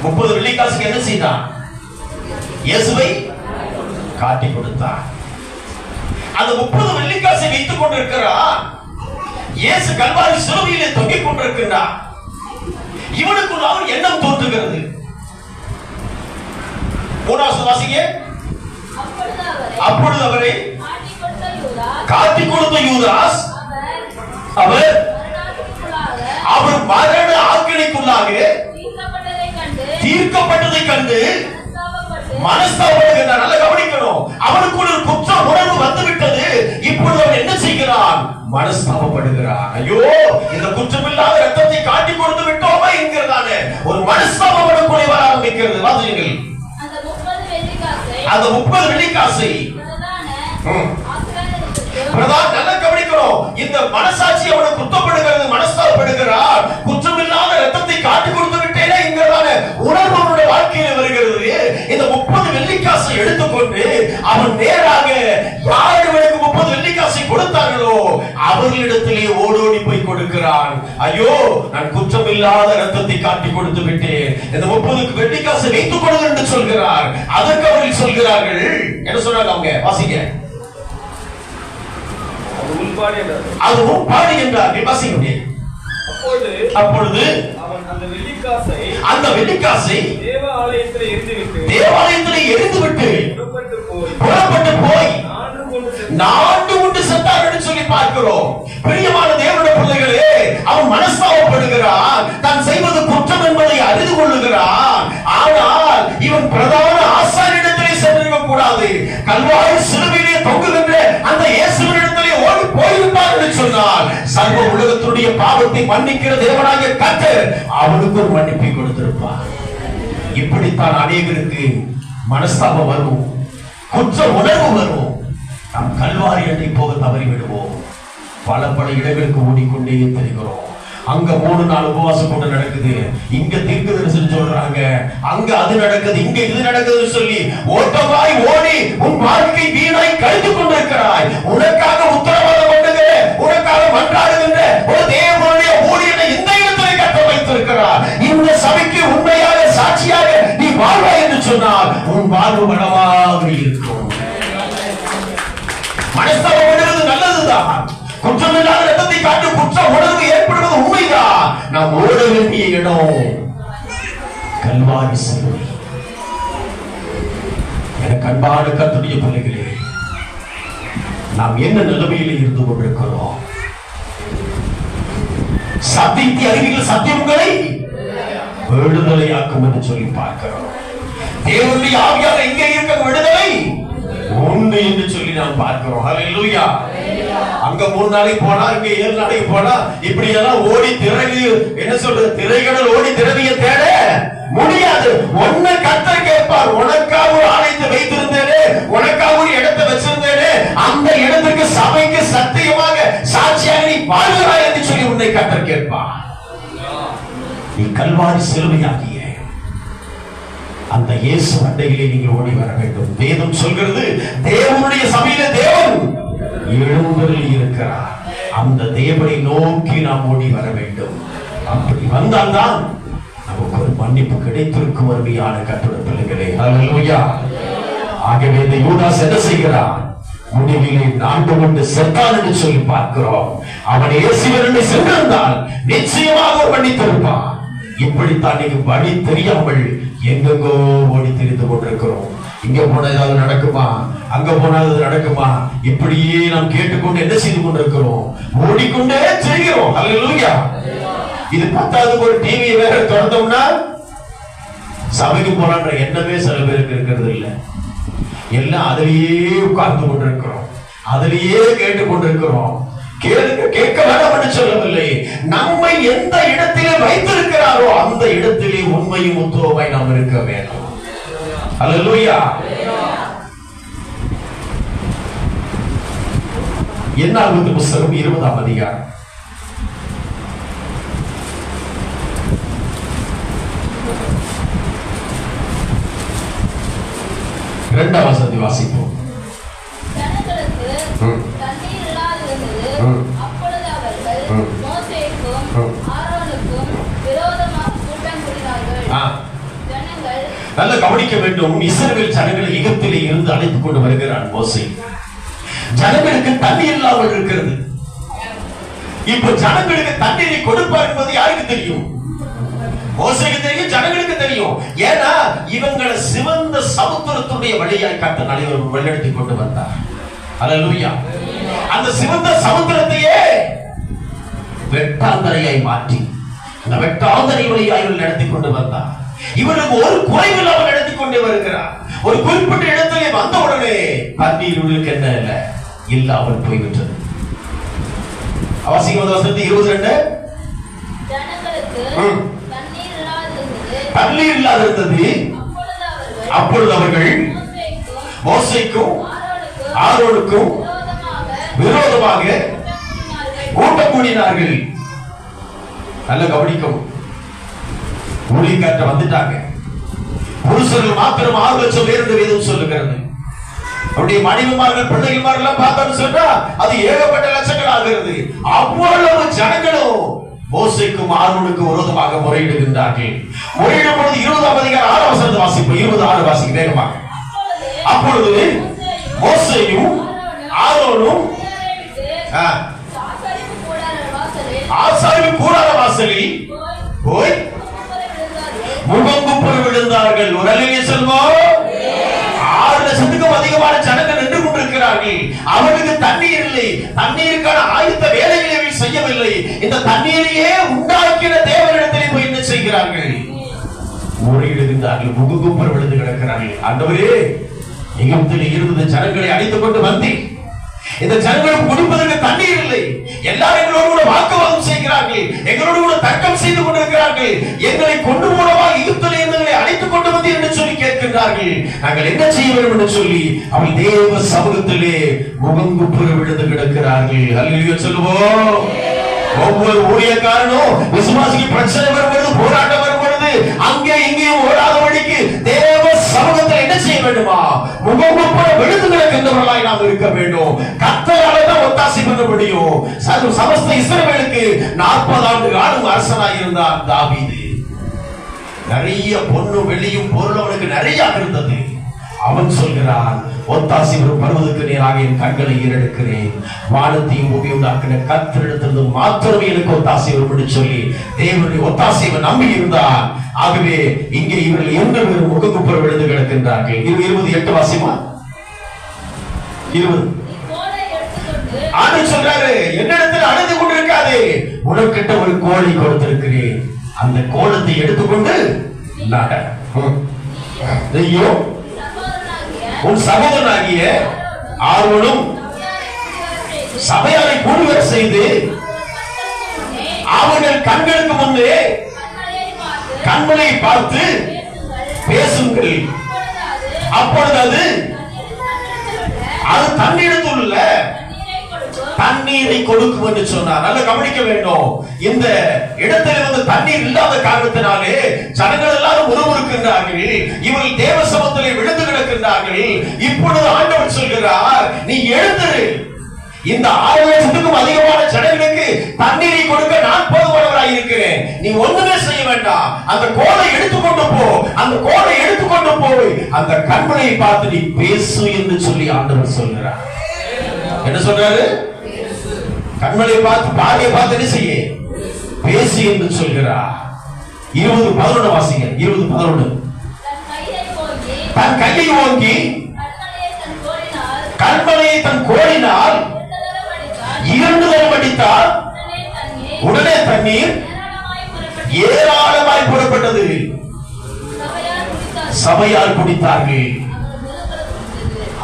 A: 30 வெள்ளிக்காசுக்கு என்ன செய்தான்? இயேசுவை காட்டி கொடுத்தான். அந்த 30 வெள்ளிக்காசை வைத்துக் கொண்டிருக்கிறான். இயேசு கல்வாரி சிலுவையிலே தொங்கிக் கொண்டிருக்கிறார். இவனுக்குள்ள ஒரு எண்ணம் தோன்றுகிறது. 3வது வாசிங்க. அப்பொழுது அவரை காட்டிக் கொடுத்த யூதாஸ் அவர் மரண ஆக்கினைக்குள்ளாக தீர்க்கப்பட்டதை கண்டு மனஸ்தாபப்படுகிறார். நல்லா கவனிக்கணும். அவனுக்குள்ள ஒரு குற்ற உணர்வு வந்துவிட்டது. இப்பொழுது அவன் என்ன செய்கிறான்? மனஸ்தாபப்படுகிறான். ஐயோ, இந்த குற்றமில்லாத ரத்தத்தை காட்டி கொடுத்து விட்டோமா என்கிறதான ஒரு மனஸ்தாபப்படக்கூடிய வர ஆரம்பிக்கிறது. வாசியுங்கள். அந்த 30 வெள்ளிக்காசை பிரதான் நல்லா கவனிக்கணும். இந்த மனசாட்சி அவனுக்கு குற்றப்படுகிறது, மனஸ்தாபப்படுகிறார். குற்றமில்லாத ரத்தத்தை காட்டி கொடுத்து விட்டேனே என்கிறதான உணர்வு அவனுடைய வாழ்க்கையில் வருகிறது. இந்த 30 வெள்ளிக்காசை எடுத்துக்கொண்டு அவன் நேராக யார் இவனுக்கு 30 வெள்ளிக்காசை கொடுத்தார்களோ அவர்களிடத்திலே ஓடோடி போய் கொடுக்கிறான். ஐயோ, நான் குற்றமில்லாத ரத்தத்தை காட்டி கொடுத்து விட்டேன், இந்த 30 வெள்ளிக்காசை வைத்துக் கொடுங்க என்று சொல்கிறார். அதற்கு அவர்கள் சொல்கிறார்கள் என்ன சொல்றாங்க? அவங்க வாசிங்க. அது முன்பாடு என்றார்கள். வாசிங்க. அப்பொழுது
C: அவன் அந்த
A: வெள்ளிக்காசை
C: தேவாலயத்திலே
A: எரிந்துவிட்டு புறப்பட்டு போய் நான்கு கொண்டு செத்தார் என்று சொல்லி பார்க்கிறோம். பிரியமான தேவனுடைய பிள்ளைகளே, அவன் மனஸ்தாபப்படுகிறான், தான் செய்வது குற்றம் என்பதை அறிந்து கொள்ளுகிறான். ஆனால் இவன் பிரதான ஆசாரியனிடத்திலே சென்றிருக்க கூடாது, கல்வாரி சிலுவையிலே தொங்குகின்ற அந்த இயேசுவினிடத்திலே ஓடி போயிருப்பார் என்று சொன்னால் சர்வ உலகத்துடைய பாவத்தை மன்னிக்கிற தேவனாகிய கர்த்தர் அவனுக்கு ஒரு மன்னிப்பை கொடுத்திருப்பார். இப்படித்தான் அநேகருக்கு மனஸ்தாபம் வரும், குற்ற உணர்வு வரும். நாம் கல்வாரி அண்டை போக தவறி விடுவோம். பல இடங்களுக்கு ஓடிக்கொண்டே தெரிகிறோம். அங்க 3 நாள் உபவாசம் கொண்டு நடக்குது, இங்க தீர்க்கதரிசனம் சொல்றாங்க, அங்க அது நடக்குது, இங்க இது நடக்குதுன்னு சொல்லி ஓட்டமாய் ஓடி உன் வாழ்க்கை வீணாய் கழித்துக் கொண்டிருக்கிறாய். உனக்காக உத்தரவாதம் பண்ணுகிற, உனக்காக மன்றாடுகின்ற ஒரு தேவனுடைய ஊழியனை இந்த இடத்திலே கட்ட வைத்திருக்கிறார். இந்த சபைக்கு உண்மையாக சாட்சியாக நீ வாழ்வாய் என்று சொன்னால் உன் வாழ்வு வளமாக இருக்கும். மனஸ்தாபம் பண்ணுவது நல்லதுதான். குற்றமில்லாத ரத்தத்தை காட்டு குற்ற உணர்வு ஏற்படுவது உண்மைதான். நாம் ஓட வேண்டிய இடம் கல்வாரி சிலுவை. எனக்கு அன்பான கர்த்தருடைய பிள்ளைகளே, நாம் என்ன நிலைமையில் இருந்து கொண்டிருக்கிறோம்? சத்தியத்தை அறிவிகள் சத்தியம் உங்களை விடுதலையாக்கும் என்று சொல்லி பார்க்கிறோம். தேவனுடைய ஆவியாக எங்கே இருக்க விடுதலை உண்டு என்று சொல்லி நாம் பார்க்கிறோம். ஹல்லேலூயா. அங்க 3 நாளைக்கு போனா, இங்க 7 நாளைக்கு போனா, இப்படி எல்லாம் ஓடி திரவி என்ன சொல்றது, திரைகடல் ஓடி திரவிய தேட முடியாது. ஒன்னு கர்த்தர் கேட்பார், உனக்காக ஒரு ஆலயத்தை வைத்திருந்தேனே, உனக்காக ஒரு இடத்தை வச்சிருந்தேனே, அந்த இடத்துக்கு சபைக்கு சத்தியமாக சாட்சியாக நீ வாழ்கிறாய் என்று சொல்லி உன்னை கர்த்தர் கேட்பார். நீ கல்வாரி சிலுவையாகிய அந்த இயேசு அண்டையிலே நீங்கள் ஓடி வர வேண்டும். வேதம் சொல்கிறது, தேவனுடைய சபையிலே தேவன் எழுந்தருளி இருக்கிறார். அந்த தேவனை நோக்கி நாம் ஓடி வர வேண்டும். அப்படி வந்தால்தான் நமக்கு ஒரு மன்னிப்பு கிடைத்திருக்கும். அருமையான கர்த்தருடைய பிள்ளைகளே, ஹல்லேலூயா. ஆகவே இந்த யூதாஸ் என்ன செய்கிறான்? முடிவிலே நான்கு கொண்டு செத்தான் என்று சொல்லி பார்க்கிறோம். அவன் இயேசுவினிடமே சென்றிருந்தால் நிச்சயமாக மன்னித்திருப்பான். இப்படித்தான் நீங்க வழி தெரியாமல் எங்கெங்கோ ஓடி திரிந்து கொண்டிருக்கிறோம். இங்க போனா ஏதாவது நடக்குமா, அங்க போனா நடக்குமா, இப்படியே நாம் கேட்டுக்கொண்டு என்ன செய்து கொண்டிருக்கிறோம்? ஓடிக்கொண்டே செய்கிறோம். ஹல்லேலூயா. இது 10வது ஒரு டிவியை வேற திறந்தோம்னா சபைக்கு போறான்ற எண்ணமே சில பேருக்கு இருக்கிறது இல்லை. எல்லாம் அதிலேயே உட்கார்ந்து கொண்டிருக்கிறோம், அதிலேயே கேட்டுக் கொண்டிருக்கிறோம். கேட்க வேண்டாம் என்று சொல்லவில்லை. நம்மை எந்த இடத்திலே வைத்திருக்கிறாரோ அந்த இடத்திலே உண்மையும் உத்தரவாய் நாம் இருக்க வேண்டும். ஹல்லேலூயா. என்னாகமத்து புத்தகம் 20ஆம் அதிகாரம் 2ஆம் வசனத்தை வாசிப்போம்.
B: அப்பொழுது அவர்கள் மோசேக்கும் ஆரோனுக்கும் விரோதமாக கூட்டம் கூடினார்கள்.
A: நல்ல கவனிக்க வேண்டும். இஸ்ரவேல் ஜனங்களை எகிப்திலே இருந்து அழைத்துக் கொண்டு வருகிறான் மோசே. ஜனங்களுக்கு தண்ணீர் இல்லாமல் இருக்கிறது. இப்ப ஜனங்களுக்கு தண்ணீரை கொடுப்பார் என்பது யாருக்கு தெரியும்? மோசேக்கு தெரியும், ஜனங்களுக்கு தெரியும். ஏன்னா இவங்களை சிவந்த சமுத்திரத்துடைய வழியாய் காட்ட நடைவர் வழிநடத்தி கொண்டு வந்தார். ஹல்லேலூயா. அந்த சிவந்த சமுத்திரத்தையே வெட்டாந்தரையாய் மாற்றி அந்த வெட்டாந்தரை வழியாய் நடத்தி கொண்டு வந்தார். இவருக்கு ஒரு குறைவில்லாமல் நடத்தி கொண்டே வருகிறார். ஒரு குறிப்பிட்ட இடத்திலே வந்த உடனே தண்ணீர் என்ன இல்லை, இல்லாமல் போய்விட்டது. அவசியம் 22 தண்ணீர் இல்லாதிருந்தது. அப்பொழுது அவர்கள் மோசேக்கும் ஆரோனுக்கும் விரோதமாக கூட்டம் கூடினார்கள். நல்ல கவனிக்கும். ஊழியக்காற்ற வந்துட்டாங்க. புருஷர்கள் மாத்திரம் 6 லட்சம் பேர் என்று வேதம் சொல்லுகிறது. அவருடைய மனைவிமார்கள் பிள்ளைகள்மார்கள் பார்த்தோம்னு சொன்னா அது ஏகப்பட்ட லட்சங்கள் ஆகிறது. அவ்வளவு ஜனங்களும் மோசேக்கும் ஆரோனுக்கும் விரோதமாக முறையிடுகின்றார்கள். முறையிடும் பொழுது 20ஆம் அதிகாரம் 6ஆம் வசனத்தை வாசிப்போம். 26 வாசிக்க வேகமாக. அப்பொழுது மோசேயும் ஆரோனும் ஆசாரிப்பு கூடார வாசலில் போய் முகங்குப்புற விழுந்தார்கள். ஒரு அல்லேலூயா சொல்வோம். 6 லட்சத்துக்கும் அதிகமான ஜனங்கள் நின்று கொண்டிருக்கிறார்கள். அவர்களுக்கு தண்ணீர் இல்லை. தண்ணீருக்கான ஆயத்த வேலைகளை செய்ய செய்யவில்லை, இந்த தண்ணீரையே உண்டாக்கின தேவனிடத்திலே போய் என்ன செய்கிறார்கள்? முறையிடுகின்றார்கள், முகங்குப்புற விழுந்து கிடக்கிறார்கள். ஆண்டவரே, எகிப்தில் இருந்த ஜனங்களை அழைத்துக் கொண்டு வந்தேன், இந்த ஜனங்களுக்கு குடிப்பதற்கு தண்ணீர் இல்லை, எல்லாரும் எங்களோடு கூட வாக்குவாதம் செய்கிறார்கள், எங்களோடு கூட தர்க்கம் செய்து கொண்டிருக்கிறார்கள், எங்களை கொண்டு போனவா எகிப்தில் இருந்தவர்களை அழைத்துக் கொண்டு வந்து என்று சொல்லி கேட்கின்றார்கள், நாங்கள் என்ன செய்ய வேண்டும் என்று சொல்லி அவள் தேவ சமூகத்திலே முகங்குப்புற விழுந்து கிடக்கிறார்கள். அல்லேலூயா சொல்லுவோம். ஒவ்வொரு ஊழியக்காரனும் விசுவாசிக்கு பிரச்சனை வரும்பொழுது, போராட்டம் வரும்பொழுது அங்கே இங்கேயும் ஓடாதபடிக்கு தேவ சமூகத்தில் என்ன செய்ய வேண்டுமா? முகங்குப்புற விழுந்து கிடக்கின்றவர்களாய் நாம் இருக்க வேண்டும். கர்த்தராலே தான் ஒத்தாசை பண்ண முடியும். சமஸ்த இஸ்ரவேலுக்கு 40 ஆண்டு காலம் அரசனாய் இருந்தான் தாவீது. நிறைய பொன்னும் வெள்ளியும் பொருள் அவனுக்கு நிறைய இருந்தது. அவன் சொல்கிறான், ஒத்தாசை பருவதற்கு நேராக என் கண்களை ஏறெடுக்கிறேன், வானத்தையும் பூமியும் உண்டாக்கின கர்த்தரிடத்திலிருந்து மாத்திரமே எனக்கு ஒத்தாசை வரும் என்று சொல்லி தேவனுடைய ஒத்தாசை நம்பி இருந்தான். ஆகவே இங்கே இவர்கள் 2 பேரும் முகங்குப்புற விழுந்து கிடக்கின்றார்கள். 28 வாசிமா 20. ஆண்டு சொல்றாரு, என்னிடத்தில் அழுது கொண்டிருக்காதே, உனக்கிட்ட ஒரு கோழி கொடுத்திருக்கிறேன், அந்த கோலத்தை எடுத்துக்கொண்டு நட. உன் சகோதரனாகிய ஆரோனும் சபையாரை கூடுவர செய்து அவர்கள் கண்களுக்கு முன்னே கண்களை பார்த்து பேசுங்கள், அப்பொழுது அது தன்னிடத்தில் உள்ள தண்ணீரை கொடுக்கும் என்று சொன்னார். நல்ல கவனிக்க வேண்டும். இந்த இடத்தில் வந்து தண்ணீர் இல்லாத காரணத்தினாலே ஜனங்கள் எல்லாரும் முறுமுறுக்கின்றார்கள், இவர்கள் தேவ சமூகத்திலே விழுந்து கிடக்கின்றார்கள். இப்பொழுது ஆண்டவர் சொல்கிறார், நீ எழுந்திரு, இந்த 6000க்கும் அதிகமான ஜனங்களுக்கு தண்ணீரை கொடுக்க நான் போதுமானவராய் இருக்கிறேன், நீ ஒண்ணுமே செய்ய வேண்டாம், அந்த கோலை எடுத்துக்கொண்டு போ, அந்த கோலை எடுத்துக்கொண்டு போய் அந்த கண்மலையை பார்த்து நீ பேசு என்று சொல்லி ஆண்டவர் சொல்கிறார். என்ன சொல்றாரு? கண்மலையை பார்த்து, பாடியை பார்த்து என்ன செய்ய? பேசு என்று சொல்கிறார். 20:11 வாசிங்க. 20:11. தன் கையை ஓங்கி கண்மலையை தன் கோலினால் 2 தரம் அடித்தார், உடனே தண்ணீர் ஏராளமாய் புறப்பட்டது, சபையார் குடித்தார்கள்,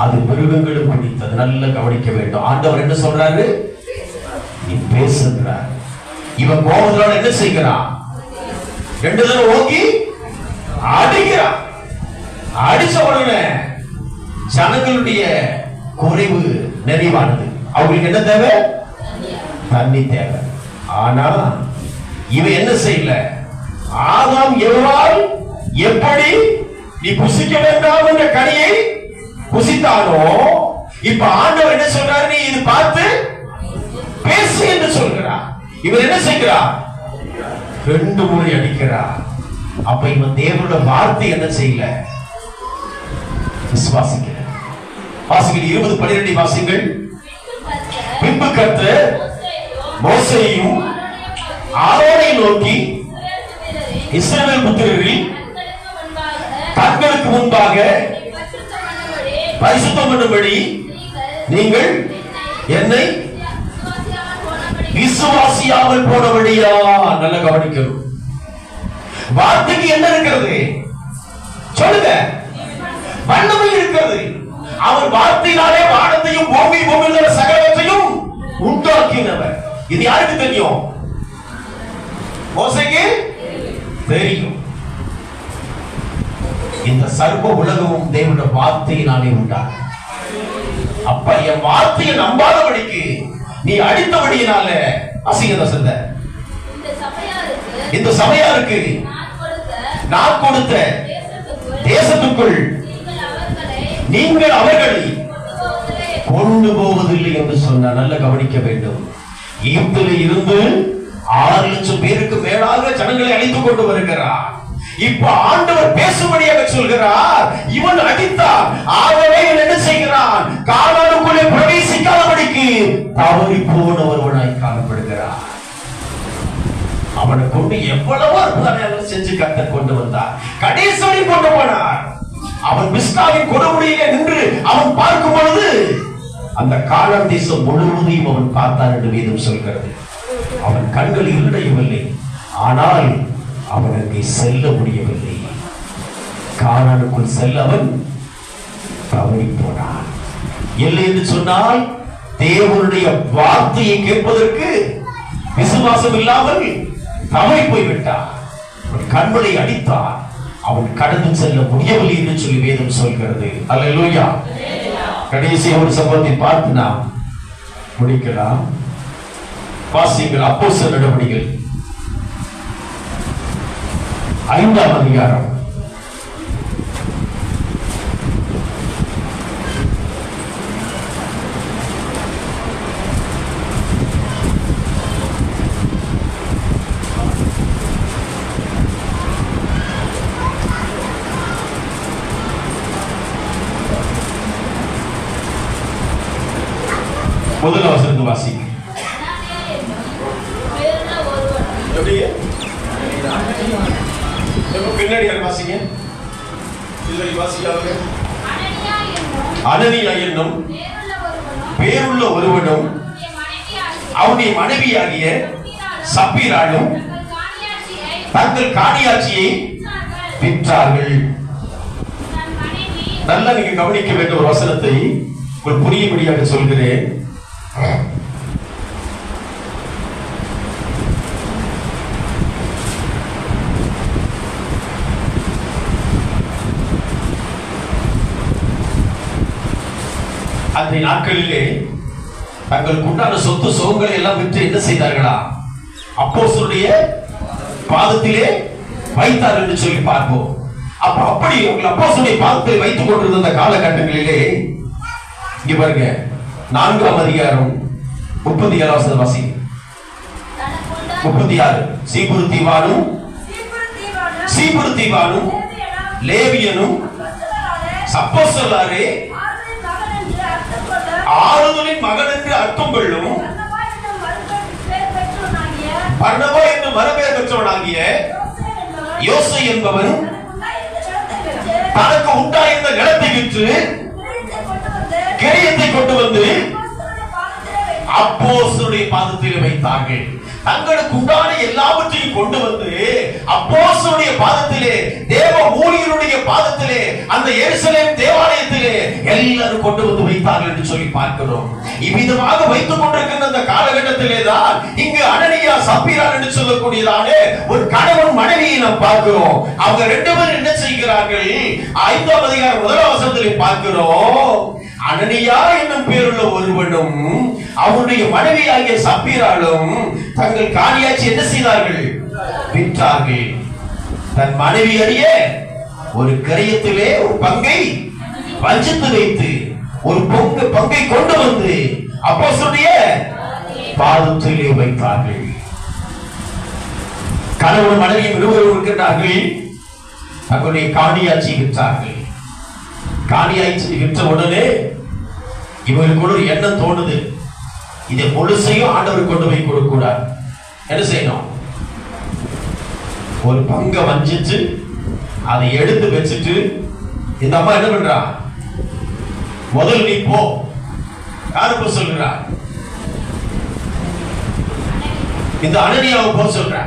A: அது மிருகங்களும் குடித்தது. நல்ல கவனிக்க வேண்டும். ஆண்டவர் என்ன சொல்றாரு? நீ பேசுகிறார். இவன் கோபத்தினால என்ன செய்கிறான்? 2 தரம் ஓங்கி அடிக்கிறான். அடிச்ச உடனே ஜனங்களுடைய குறைவு நிறைவானது. அவங்களுக்கு என்ன தேவை? தண்ணி தேவை. ஆனா இவன் என்ன செய்யல? ஆதாம் எவ்வாறு எப்படி நீ புசிக்க வேண்டாம் என்ற கனியை புசித்தானோ, இப்ப ஆண்டவர் என்ன சொல்றாரு? நீ இது பார்த்து பேசு என்று சொல்கிறார். இவர் என்ன செய்கிறார்? 2 முறை அடிக்கிறார். அப்ப இவன் தேவனுடைய வார்த்தை என்ன செய்யல? விசுவாசிக்கிற. வாசிகள் 20:12 வாசிங்கள். பின்பு கர்த்தர் மோசேயையும் ஆரோனை நோக்கி, இஸ்ரவேல் புத்திரரில் கண்களுக்கு முன்பாக பரிசுத்தம் பண்ணும்படி நீங்கள் என்னை விசுவாசியாமல் போனபடியா. நல்ல கவனிக்கணும். வார்த்தைக்கு என்ன இருக்கிறது? சொல்லுங்க. வல்லமை இருக்கிறது. அவர் வார்த்தையினாலே வானத்தையும் பூமியில் சகலவற்றையும் உண்டாக்கினவர். இது யாருக்கு தெரியும்? மோசேக்கு தெரியும். இந்த சர்வ உலகமும் தேவனுடைய வார்த்தையினாலே உண்டாகும். அப்ப என் வார்த்தையை நம்பாதபடிக்கு நீ அடித்தபடியினால அசிங்கத செஞ்ச. இந்த சபையாருக்கு நான் கொடுத்த தேசத்துக்குள் நீங்கள் அவர்களை கொண்டு போவதில்லை என்று சொன்ன. நல்ல கவனிக்க வேண்டும். எகிப்தில் இருந்து 6 லட்சம் பேருக்கு மேலாக ஜனங்களை அழைத்துக் கொண்டு வருகிறார். இப்ப ஆண்டவர் பேசும்படியாக சொல்கிறார், இவன் அடித்தான், ஆகவே என்ன செய்கிறான்? கானானுக்குள்ளே பிரவேசிக்காதபடிக்கு தவறி போன ஒருவனாய் காணப்படுகிறார். அவனை கொண்டு எவ்வளவோ அற்புதங்களை செஞ்சு கர்த்தர் கொண்டு வந்தார். கடைசி கொண்டு போனார். அவன் மிஸ்காவின் கொடுமுடியிலே நின்று அவன் பார்க்கும் பொழுது அந்த கானான் தேசம் முழுவதையும் அவன் பார்த்தான் என்று வேதம் சொல்கிறது. அவன் கண்கள் இருடையவில்லை, ஆனால் அவன் அங்கே செல்ல முடியவில்லை. கானானுக்குள் செல்ல அவன் தவறி போனான். இல்லை என்று சொன்னால் தேவனுடைய வார்த்தையை கேட்பதற்கு விசுவாசம் இல்லாமல் தவறி போய்விட்டான். கண்களை அடித்தான், அவன் கடந்து செல்ல முடியவில்லை என்று சொல்லி வேதம் சொல்கிறது. அல்லேலூயா. கடைசி ஒரு சம்பவத்தை பார்த்து நாம் முடிக்கலாம். வாசிங்கள் அப்போஸ்தலர் நடவடிக்கைகள் 5ஆம் அதிகாரம். முதல் வசனத்தை வாசிங்க.
C: எப்படிங்க?
A: பின்னாடி வாசிங்க.
C: இல்லை, வாசிக்காதவங்க.
A: அனனியா என்னும் பேருள்ள ஒருவனும் அவனுடைய மனைவியாகிய சப்பீராளும் தங்கள் காணியாட்சியை விற்றார்கள். நல்லா நீங்க கவனிக்க வேண்டிய ஒரு வசனத்தை உங்களுக்கு புரியும்படியாக சொல்கிறேன். அன்றைய நாட்களிலே தங்களுக்கு உண்டான சொத்து சுகங்களை எல்லாம் விற்று என்ன செய்தார்களா? அப்போஸ்தலருடைய பாதத்திலே வைத்தார் என்று சொல்லி பார்ப்போம். அப்படி உங்கள் அப்போஸ்தலருடைய பாதத்தில் வைத்துக் கொண்டிருந்த அந்த காலகட்டங்களிலே இங்க பாருங்க, 4ஆம் அதிகாரம் 37 வாசி. 36 சீப்புரு தீவானும் லேவியனும் அப்போஸ்தலரே ஆறுதலின் மகன் என்று அர்த்தம் கொள்ளும் பர்னபா என்னும் மறுபெயர் பெற்றவனாகிய யோசை என்பவன் தனக்கு உண்டாயிருந்த நிலத்தை விற்று கிரயத்தை கொண்டு வந்து அப்போஸ்தலருடைய பாதத்தில் வைத்தார்கள். தங்களுக்கு உண்டான எல்லாவற்றையும் கொண்டு வந்து அப்போஸ்தலருடைய பாதத்திலே, தேவ ஊழியருடைய பாதத்திலே, அந்த எருசலேம் தேவாலயத்திலே எல்லாரும் கொண்டு வந்து வைத்தார்கள் என்று சொல்லி பார்க்கிறோம். இவ்விதமாக வைத்துக் கொண்டிருக்கின்ற அந்த காலகட்டத்திலே தான் இங்கு அனனியா சப்பீராள் என்று சொல்லக்கூடியதான ஒரு கணவன் மனைவியை நாம் பார்க்கிறோம். அவங்க ரெண்டு பேரும் என்ன செய்கிறார்கள்? 5ஆம் அதிகாரம் 1ஆம் வசனத்திலே பார்க்கிறோம். அனனியா என்னும் பேருள்ள ஒருவனும் அவனுடைய மனைவியாகிய சப்பீராளும் தங்கள் காணியாட்சி என்ன செய்தார்கள்? விற்றார்கள். தன் மனைவி அறிய ஒரு கிரயத்திலே ஒரு பங்கை வஞ்சித்து வைத்து ஒரு பங்கை கொண்டு வந்து அப்போஸ்தலருடைய பாதத்திலே வைத்தார்கள். கணவன் மனைவியும் இருவரும் இருக்கின்றார்கள். தங்களுடைய காணியாட்சி விற்றார்கள். காணியாட்சி விற்ற உடனே இவருக்கு ஒரு எண்ணம் தோணுது, இதை முழுசையும் ஆண்டவர் கொண்டு போய் கொடுக்க கூடாது. என்ன செய்யணும்? ஒரு பங்கை வஞ்சிச்சு அதை எடுத்து வச்சுட்டு இந்த அம்மா என்ன பண்றா? முதல் நீ போ. யாருக்கு சொல்றா? இந்த அனனியாவை போ சொல்றா.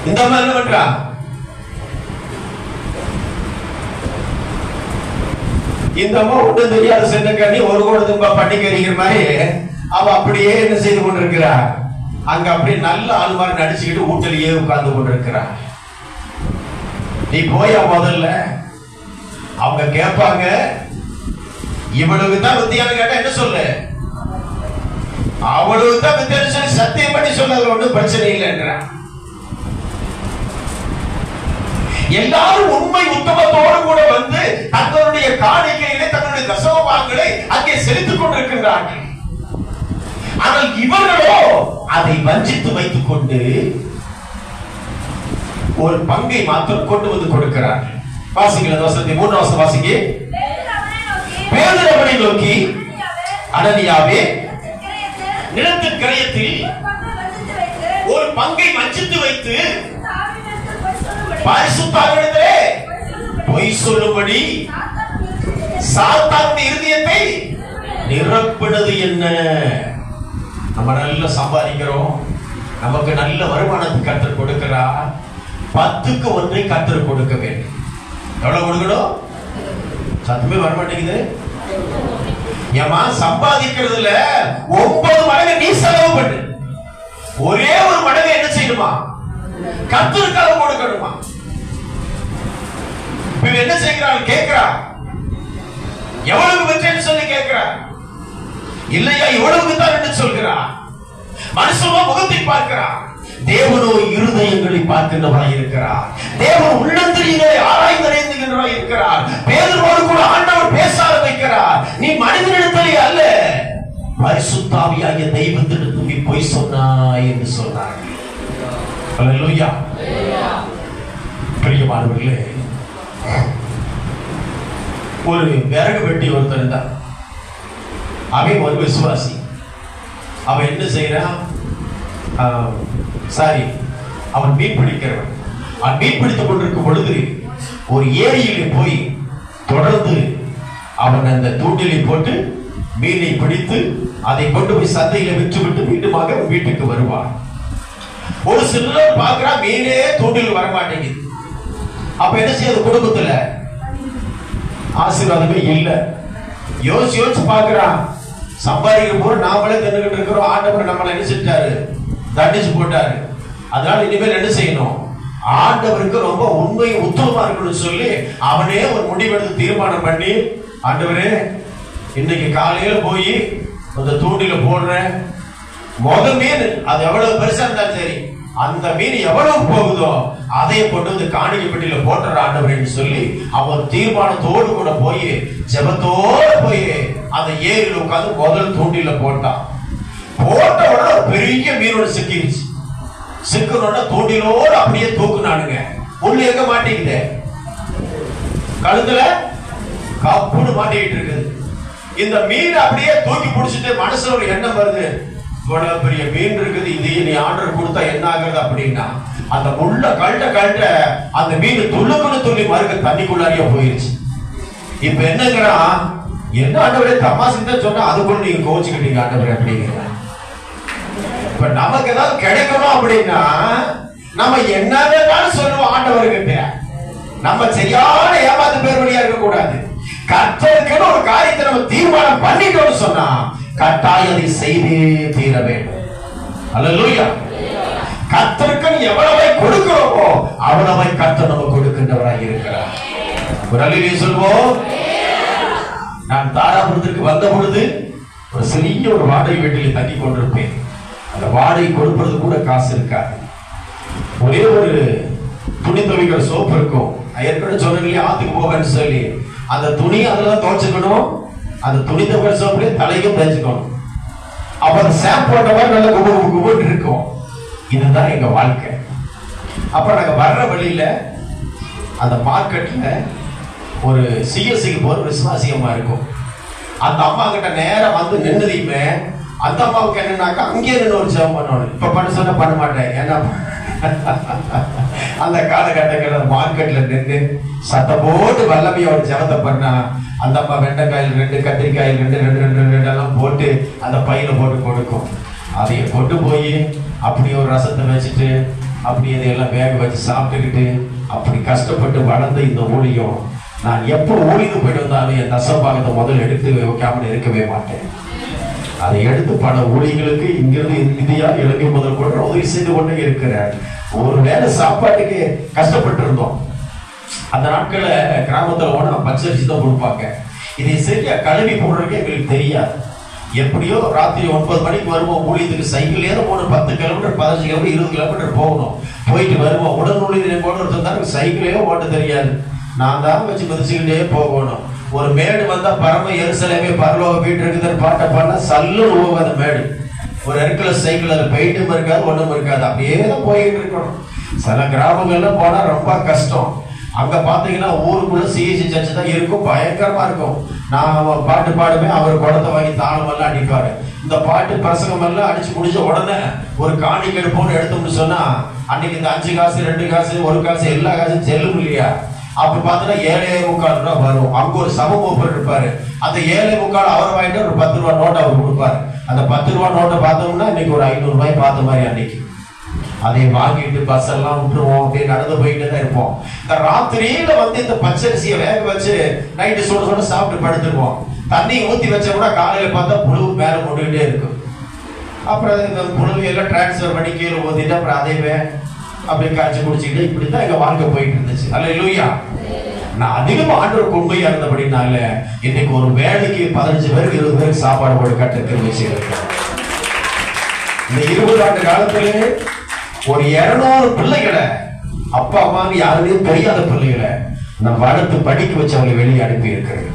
A: இந்த அம்மா என்ன பண்றா? இந்த அம்மா ஒன்றும் தெரியாத சென்னக்காணி ஒரு கோடி தும்பா பண்ணிக்கிற மாதிரி அவ அப்படியே என்ன செய்து கொண்டிருக்கிறா? அங்க அப்படியே நல்ல ஆள் மாதிரி நடிச்சுக்கிட்டு வீட்டிலேயே உட்கார்ந்து கொண்டிருக்கிறா. நீ போயா முதல்ல. அவங்க கேட்பாங்க, இவளுக்கு தான் வித்தியான்னு கேட்டா என்ன சொல்லு? அவளுக்கு தான் வித்தியான்னு சொல்லி சத்தியம் பண்ணி சொல்ல, ஒன்றும் பிரச்சனை இல்லைன்ற. எல்லாரும் உண்மை உத்தமத்தோடு கூட வந்து தங்களுடைய காணிக்கைகளை, தங்களுடைய தசமபாகங்களை அங்கே செலுத்திக் கொண்டிருக்கின்றார்கள். ஆனால் இவர்களோ அதை வஞ்சித்து வைத்துக் கொண்டு ஒரு பங்கை மாத்திரம் கொண்டு வந்து கொடுக்கிறார்கள். வாசிங்கள் வசனத்தை 3ஆம் வசனம் வாசிங்க. பேதுரு அவனை நோக்கி, அனனியாவே, நிலத்தின் கிரயத்தில் ஒரு பங்கை வஞ்சித்து வைத்து பரிசுத்தரிடத்திலே பொய் சொல்லும்படி சாத்தானுடைய இருதயத்தை நிரப்பினது என்ன? நம்ம நல்லா சம்பாதிக்கிறோம், நமக்கு நல்ல வருமானத்தை கர்த்தர் கொடுக்கிறார். 10க்கு 1 கர்த்தர் கொடுக்க வேண்டும். எவ்வளவு கொடுக்கணும்? சத்தமே வர மாட்டேங்குது. ஏமா சம்பாதிக்கிறதுல 9 மடங்கு நீ செலவு பண்ணு, ஒரே ஒரு மடங்கு என்ன செய்யணுமா? கர்த்தருக்காக கொடுக்கணுமா? என்ன செய்கிறாள்? கேட்கிறா, எவ்வளவு பெற்றேன்னு சொல்லி கேட்கிறா. இல்லையா இவ்வளவுக்கு தான் என்று சொல்கிறா. மனுஷனோ முகத்தை பார்க்கிறா, தேவனோ இருதயங்களை பார்க்கின்றவராய் இருக்கிறார். தேவன் உள்ளந்தரிகளை ஆராய்ந்தறிந்துகின்றவராய் இருக்கிறார். பேதுருவோடு கூட ஆண்டவர் பேச ஆரம்பிக்கிறார். நீ மனிதனிடத்திலே அல்ல, பரிசுத்த ஆவியாகிய தெய்வத்திடத்தில் நீ போய் சொன்னாய் என்று சொன்னார். அல்லேலூயா. பிரியமானவர்களே, ஒரு விறகு வெட்டி ஒருத்தர் இருந்தான். அவன் ஒரு விசுவாசி. அவன் என்ன செய்யறான்? அவன் மீன் பிடிக்கிறவன். அவன் மீன் பிடித்துக் கொண்டிருக்கும் பொழுது ஒரு ஏரியிலே போய் தொடர்ந்து அவன் அந்த தூண்டிலை போட்டு மீனை பிடித்து அதை கொண்டு போய் சந்தையில விற்றுவிட்டு மீண்டுமாக வீட்டுக்கு வருவான். ஒரு சிலர் பார்க்கிறா, மீனே தூண்டில் வர மாட்டேங்குது. அப்ப என்ன செய்யுது? குடும்பத்துல ஆசீர்வாதமே இல்ல. யோசிச்சு பார்க்கிறான், சம்பாதிக்கிற போது நாமளே தின்னுகிட்டு இருக்கிறோம், ஆண்டவர் நம்மளை என்ன செஞ்சாரு? தண்டிச்சு போட்டாரு. அதனால இனிமேல் என்ன செய்யணும்? ஆண்டவருக்கு ரொம்ப உண்மை உத்தமமா இருக்கணும்னு சொல்லி அவனே ஒரு முடிவெடுத்து தீர்மானம் பண்ணி, ஆண்டவரே இன்னைக்கு காலையில போய் அந்த தூண்டில போடுறேன், முதல் மீன் அது எவ்வளவு பெருசா இருந்தாலும் சரி, அந்த மீன் எவ்வளவு போகுதோ அதை கொண்டு வந்து காணிக்கை பெட்டியில போட்டுற ஆண்டவரேன்னு சொல்லி அவன் தீர்மானத்தோடு கூட போய் ஜெபத்தோடு போய் அந்த ஏரியில் உட்கார்ந்து முதல் தூண்டில போட்டான். போட்ட உடனே பெரிய மீனோட சிக்கிருச்சு. சிக்கனோட தூண்டிலோடு அப்படியே தூக்குனானுங்க. உள்ள எங்க மாட்டேங்குது? கழுத்துல கப்புன்னு மாட்டிக்கிட்டு இருக்குது. இந்த மீன் அப்படியே தூக்கி பிடிச்சிட்டு மனசுல ஒரு எண்ணம் வருது, இவ்வளவு பெரிய மீன் இருக்குது, இதையே நீ ஆர்டர் கொடுத்தா என்ன ஆகுறது அப்படின்னா, அந்த முள்ள கழட்ட அந்த மீன் துள்ளுக்குன்னு துள்ளி மறுக்க தண்ணிக்குள்ளாரியே போயிருச்சு. இப்ப என்னங்கிறான், என்ன ஆண்டவரே தமாசு தான் சொன்னா அதுக்குள்ள நீங்க கோச்சுக்கிட்டீங்க ஆண்டவரே அப்படிங்கிற. இப்ப நமக்கு ஏதாவது கிடைக்கணும் அப்படின்னா நம்ம என்ன வேணாலும் சொல்லுவோம் ஆண்டவர்கிட்ட. நம்ம சரியான ஏமாத்து பேர் வழியா இருக்க கூடாது. கர்த்தருக்குன்னு ஒரு காரியத்தை நம்ம தீர்மானம் பண்ணிட்டோம்னு சொன்னா கட்டாயம் அதை செய்தே தீர வேண்டும். அல்லேலூயா. கர்த்தருக்கு எவ்வளவை கொடுக்கிறோமோ அவ்வளவை கர்த்தர் நமக்கு கொடுக்கின்றவராய் இருக்கிறார். ஒரு அல்லேலூயா சொல்வோம். நான் தாராபுரத்திற்கு வந்த பொழுது ஒரு சிறிய ஒரு வாடகை வீட்டில் தங்கி கொண்டிருப்பேன். அந்த வாடகை கொடுப்பது கூட காசு இருக்காது. ஒரே ஒரு துணி துவைக்கிற சோப்பு இருக்கும். ஏற்கனவே சொன்னீங்களே ஆத்துக்கு போவேன்னு சொல்லி அந்த துணி அதெல்லாம் துவைச்சுக்கணும். அந்த துணி துவைக்கிற சோப்புலேயே தலையும் தேய்ச்சிக்கணும். அப்ப அந்த ஷாம்பு போட்ட மாதிரி நல்லா குபுட்டு இருக்கும். இதுதான் எங்க வாழ்க்கை. அப்ப நாங்க வர்ற வழியில அந்த மார்க்கெட்ல ஒரு சிஎஸ்சிக்கு போற விசுவாசியமா இருக்கும். அந்த அம்மா கிட்ட நேரம் வந்து நின்னதையுமே அந்த அம்மாவுக்கு என்னன்னாக்கா அங்கே நின்று ஒரு ஜெபம் பண்ணணும். இப்ப பண்ண சொன்ன பண்ண மாட்டேன். ஏன்னா அந்த காலகட்டங்கள் மார்க்கெட்ல நின்று சத்தம் போட்டு வல்லமையோட ஜெபத்தை பண்ணா அந்த அம்மா வெண்டைக்காயில் 2, கத்திரிக்காயில் 2 எல்லாம் போட்டு அந்த பையில போட்டு கொடுக்கும். அதைய கொண்டு போய் அப்படி ஒரு ரசத்தை வச்சுட்டு அப்படி இதையெல்லாம் வேக வச்சு சாப்பிட்டுக்கிட்டு அப்படி கஷ்டப்பட்டு வளர்ந்த இந்த ஊழியம், நான் எப்போ ஊழியது போயிட்டு வந்தாலும் என் தசபாகத்தை முதல்ல எடுத்து வைக்காமல் இருக்கவே மாட்டேன். அதை எடுத்து பல ஊழியர்களுக்கு இங்கிருந்து இந்தியா இலங்கை முதல் கொண்டு உதவி செய்து கொண்டே இருக்கிறேன். ஒரு வேளை சாப்பாட்டுக்கு கஷ்டப்பட்டு இருந்தோம். அந்த நாட்கள்ல கிராமத்துல போனா பச்சரிசி தான் கொடுப்பாங்க. இதை சரியா கழுவி போடுறதுக்கு எங்களுக்கு தெரியாது. எப்படியோ ராத்திரி 9 மணிக்கு வருவோம். ஊழியத்துக்கு சைக்கிள் ஏற போகணும். 10 கிலோமீட்டர் 15 கிலோமீட்டர் 20 கிலோமீட்டர் போகணும். போயிட்டு வருவோம். உடல் ஊழியரை போட ஒருத்தர் சைக்கிளே ஓட்ட தெரியாது. நான் தான் வச்சு மிதிச்சுக்கிட்டே போகணும். ஒரு மேடு வந்தா பரம எருசலேமே பரலோக வீட்டு இருக்குதுன்னு பாட்டை பண்ணா சல்லு உருவாங்க. அந்த மேடு ஒரு இடத்துல சைக்கிள் அது பெயிண்டும் இருக்காது, ஒண்ணும் இருக்காது, அப்படியே தான் போயிட்டு இருக்கணும். சில கிராமங்கள்ல போனா ரொம்ப கஷ்டம். அங்க பாத்தீங்கன்னா ஊருக்குள்ள சிஎஸ்சி சர்ச்சு தான் இருக்கும். பயங்கரமா இருக்கும். நான் பாட்டு பாடுவேன், அவர் குடத்தை வாங்கி தாளம் எல்லாம் அடிப்பாரு. இந்த பாட்டு பிரசங்கம் எல்லாம் அடிச்சு முடிச்ச உடனே ஒரு காணிக்கை எடுப்போம்னு எடுத்தோம்னு சொன்னா அன்னைக்கு இந்த 5 காசு 2 காசு 1 காசு எல்லா காசும் செல்லும் இல்லையா? அப்ப பார்த்தா 7.25 ரூபா வரும். அங்க ஒரு சம மூப்பர் இருப்பாரு. அந்த 7.25 அவர் வாங்கிட்டு ஒரு 10 ரூபா நோட்டை அவர் கொடுப்பாரு. அந்த 10 ரூபா நோட்டை பார்த்தோம்னா இன்னைக்கு ஒரு 500 ரூபாய் பார்த்த மாதிரி அன்னைக்கு. அதை வாங்கிட்டு பஸ் எல்லாம் விட்டுருவோம், அப்படியே நடந்து போயிட்டு தான் இருப்போம். இந்த ராத்திரியில இந்த பச்சரிசியை வேக வச்சு நைட்டு சுட சுட சாப்பிட்டு படுத்துருவோம். தண்ணி ஊத்தி வச்ச கூட காலையில பார்த்தா புழு மேல கொண்டுகிட்டே இருக்கும். அப்புறம் இந்த புழு எல்லாம் டிரான்ஸ்பர் பண்ணி கீழே ஊத்திட்டு அப்புறம் அதைவே அப்படியே காய்ச்சி குடிச்சுக்கிட்டு இப்படித்தான் எங்க வாழ்க்கை போயிட்டு இருந்துச்சு. அல்லேலூயா. நான் அதிகமா ஆண்டவருக்கு உண்மையா இருந்தபடினால இன்னைக்கு ஒரு வேலைக்கு 15 பேருக்கு 20 பேருக்கு சாப்பாடு போட கட்டுக்கிற விஷயம் இருக்கு. இந்த 20 ஆண்டு காலத்திலே ஒரு 200 பிள்ளைகளை அப்பா அம்மான்னு யாருமே தெரியாத பிள்ளைகளை நம்ம வளர்த்து படிக்க வச்சு அவங்களை வெளியே அனுப்பி இருக்கிறேன்.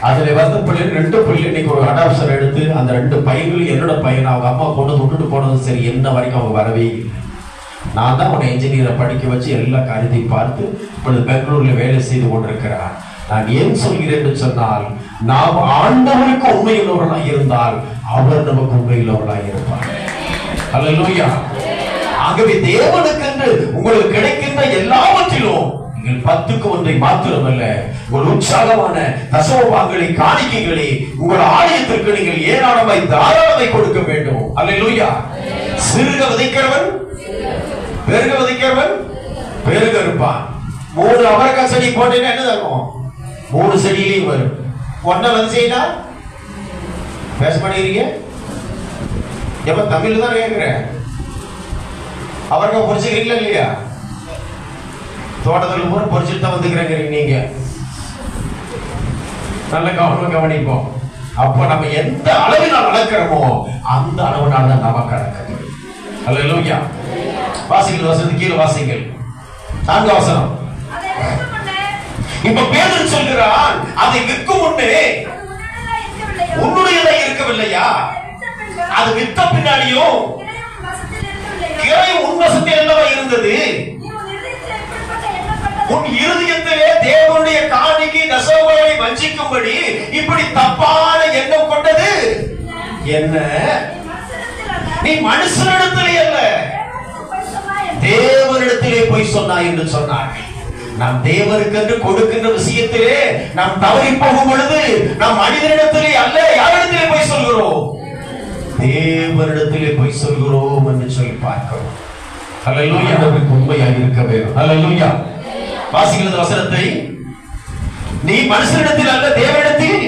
A: அதுல வந்த பிள்ளை 2 பிள்ளை இன்னைக்கு ஒரு அடாப்ஷன் எடுத்து அந்த 2 பையன்களும் என்னோட பையன் அவங்க அம்மா கொண்டு விட்டுட்டு போனது சரி, என்ன வரைக்கும் அவங்க வரவே இல்லை. நான் தான் அவனை இன்ஜினியரை படிக்க வச்சு எல்லா காரியத்தையும் பார்த்து இப்பொழுது பெங்களூர்ல வேலை செய்து கொண்டிருக்கிறார். நான் ஏன் சொல்கிறேன் சொன்னால், நாம் ஆண்டவருக்கு உண்மையுள்ளவர்களாக இருந்தால் அவர் நமக்கு உண்மையுள்ளவர்களாக இருப்பார். அல்லேலூயா. ஆகவே தேவனுக்கு என்று உங்களுக்கு கிடைக்கின்ற எல்லாவற்றிலும் நீங்கள் 10க்கு 1 மாத்திரமல்ல, உங்கள் உற்சாகமான தசமபாகங்களை காணிக்கைகளை உங்கள் ஆலயத்திற்கு நீங்கள் ஏராளமாய் தாராளமாய் கொடுக்க வேண்டும். அல்லேலூயா. சிறுக விதைக்கிறவன் பெருக விதைக்கிறவன் பெருக இருப்பான். 3 அவரைக்காய் செடி போட்டேன்னா என்ன தரும்? 3 செடியிலையும் வரும். ஒன்ன வந்து செய்தா பேச மாட்டேங்கிறீங்க. எப்ப தமிழ்ல தான் கேட்கிறேன். அவரைக்காய் பொறிச்சுக்கிறீங்களா இல்லையா? தோட்டத்தில் பூரா பொறிச்சுட்டு தான் வந்துக்கிறேங்க நீங்க. நல்ல கவனிப்போம். அப்ப நம்ம எந்த அளவினால் வளர்க்கிறோமோ அந்த அளவினால் தான் நமக்கு நடக்குது. அல்லேலூயா. வாசிங்கள் வசனத்துக்கு கீழே வாசிங்கள். 4 வசனம். இப்ப பேதுரு சொல்கிறான், அதை விற்கும் முன்னே உன்னுடையதா இருக்கவில்லையா? அது வித்த பின்னாடியும் கிரை உன் வசத்தில் என்னவா இருந்தது? உன் இருதயத்திலே தேவனுடைய காணிக்கை தசமங்களை வஞ்சிக்கும்படி இப்படி தப்பான எண்ணம் கொண்டது என்ன? நீ மனுஷனிடத்திலே அல்ல தேவனிடத்திலே போய் சொன்னாய் என்று சொன்னார். நாம் தேவனுக்கு என்று கொடுக்கின்ற விஷயத்திலே நாம் தவறி போகும் பொழுது நாம் மனிதனிடத்திலே அல்ல யாரிடத்திலே போய் சொல்கிறோம்? தேவனிடத்திலே போய் சொல்கிறோம் என்று சொல்லி பார்க்கிறோம். அல்லேலூயா. உண்மையாக இருக்க வேண்டும். அல்லேலூயா. வாசிக்கிறது வசனத்தை. நீ மனுஷனிடத்தில் அல்ல தேவனிடத்தில்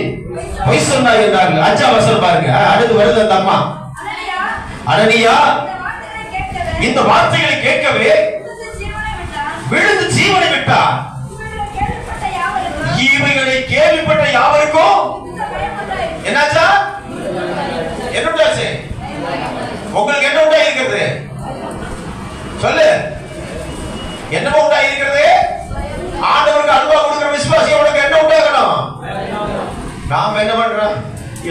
A: பொய் சொன்னாய் என்றார்கள். 5ஆம் வசனம் பாருங்க. அடுத்து வருது அந்த அம்மா. அனனியா இந்த வார்த்தைகளை கேட்கவே விழுந்து ஜீவனை விட்டார். இவைகளை கேள்விப்பட்ட யாவருக்கும் என்னாச்சா? என்ன உண்டாச்சு? உங்களுக்கு என்ன உண்டா இருக்கிறது? சொல்லு. என்னமோ உண்டா இருக்கிறது? ஆண்டவருக்கு அன்பா கொடுக்கிற விசுவாசியோட என்ன உண்டாகணும்? நாம் என்ன பண்றோம்?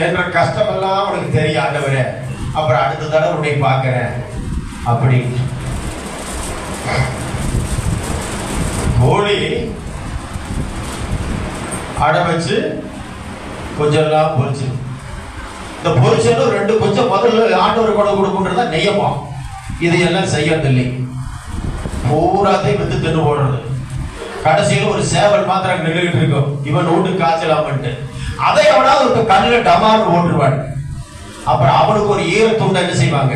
A: என்ற கஷ்டம் எல்லாம் உனக்கு தெரியும் ஆண்டவரே, அப்புறம் அடுத்த தடவை உன்னை பார்க்கிறேன் அப்படி. கோழி அடை வச்சு கொஞ்சம் எல்லாம் பொரிச்சு, இந்த பொரிச்சது 2 கொஞ்சம் முதல்ல ஆண்டவர் கொண்டு கொடுக்குன்றதா நெய்யமா. இதையெல்லாம் செய்யறதில்லை. பூராத்தையும் வித்து தின்னு போடுறது. கடைசியில் ஒரு சேவல் மாத்திரம் நின்றுகிட்டு இருக்கும். இவன் வீட்டு காய்ச்சலாமன்ட்டு அதை எவனாவது ஒரு கல்ல டமான்னு ஓட்டுருவான். அப்புறம் அவனுக்கு ஒரு ஈர துண்டை என்ன செய்வாங்க?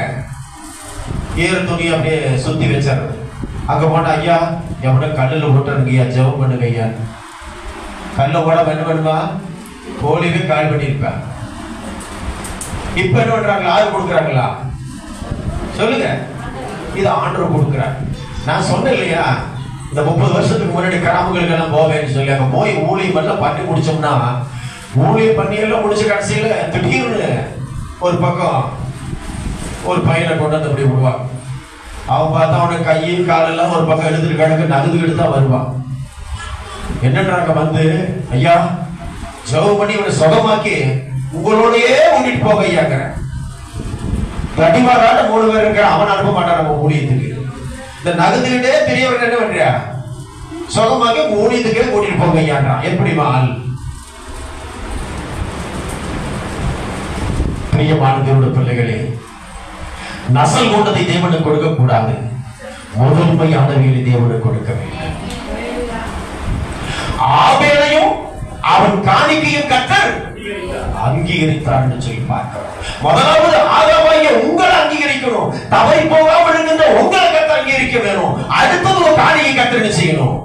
A: ஈர துணி அப்படியே சுத்தி வச்சிடறது. அங்க போனா, ஐயா எவன கல்லுல ஓட்டுறதுங்க ஐயா, ஜெபம் பண்ணுங்க ஐயா. கல்ல ஓட என்ன பண்ணுவா? கோழிவே கால் பண்ணிருப்பேன். இப்ப என்ன பண்றாங்களா? யாரு கொடுக்குறாங்களா? சொல்லுங்க. இது ஆண்டவர் கொடுக்குறாங்க. நான் சொன்னேன் இல்லையா, இந்த 30 வருஷத்துக்கு முன்னாடி கிராமங்களுக்கு எல்லாம் போவேன்னு சொல்லி அங்க போய் ஊழியம் எல்லாம் பண்ணி முடிச்சோம்னா, ஊழியம் பண்ணி எல்லாம் முடிச்ச கடைசியில திடீர்னு ஒரு பக்கம் ஒரு பையனை கொண்டு வந்து அப்படி விடுவான். அவன் பார்த்தா அவனுக்கு கையும் காலெல்லாம் ஒரு பக்கம் எழுதுட்டு கிடக்கு, நகுதுகிட்டு தான் வருவான். என்னன்றாங்க வந்து, ஐயா ஜெபம் பண்ணி இவனை சுகமாக்கி உங்களோடையே கூட்டிட்டு போக ஐயாங்கிற. தடிமாறாட்ட 3 பேர் இருக்கிற, அவன் அனுப்ப மாட்டான் நம்ம ஊழியத்துக்கு. இந்த நகுதுகிட்டே பெரியவர்கள் என்ன பண்றியா? சுகமாக்கி ஊழியத்துக்கே கூட்டிட்டு போக ஐயான்றான். எப்படிமா ஆள்? பிரியமான தேவனுடைய பிள்ளைகளே, நசல் கொண்டதை தேவனுக்கு கொடுக்க கூடாது, முதன்மையானவைகளை தேவனுக்கு கொடுக்க வேண்டும். ஆபேலையும் அவன் காணிக்கையும் கர்த்தர் அங்கீகரித்தார்னு சொல்லி பார்க்கிறோம். முதலாவது ஆதாமாகிய உங்களை அங்கீகரிக்கணும். தவறி போகாமல் இருக்கின்ற உங்களை கர்த்தர் அங்கீகரிக்க வேணும். அடுத்தது ஒரு காணிக்கை கர்த்தர் செய்யணும்,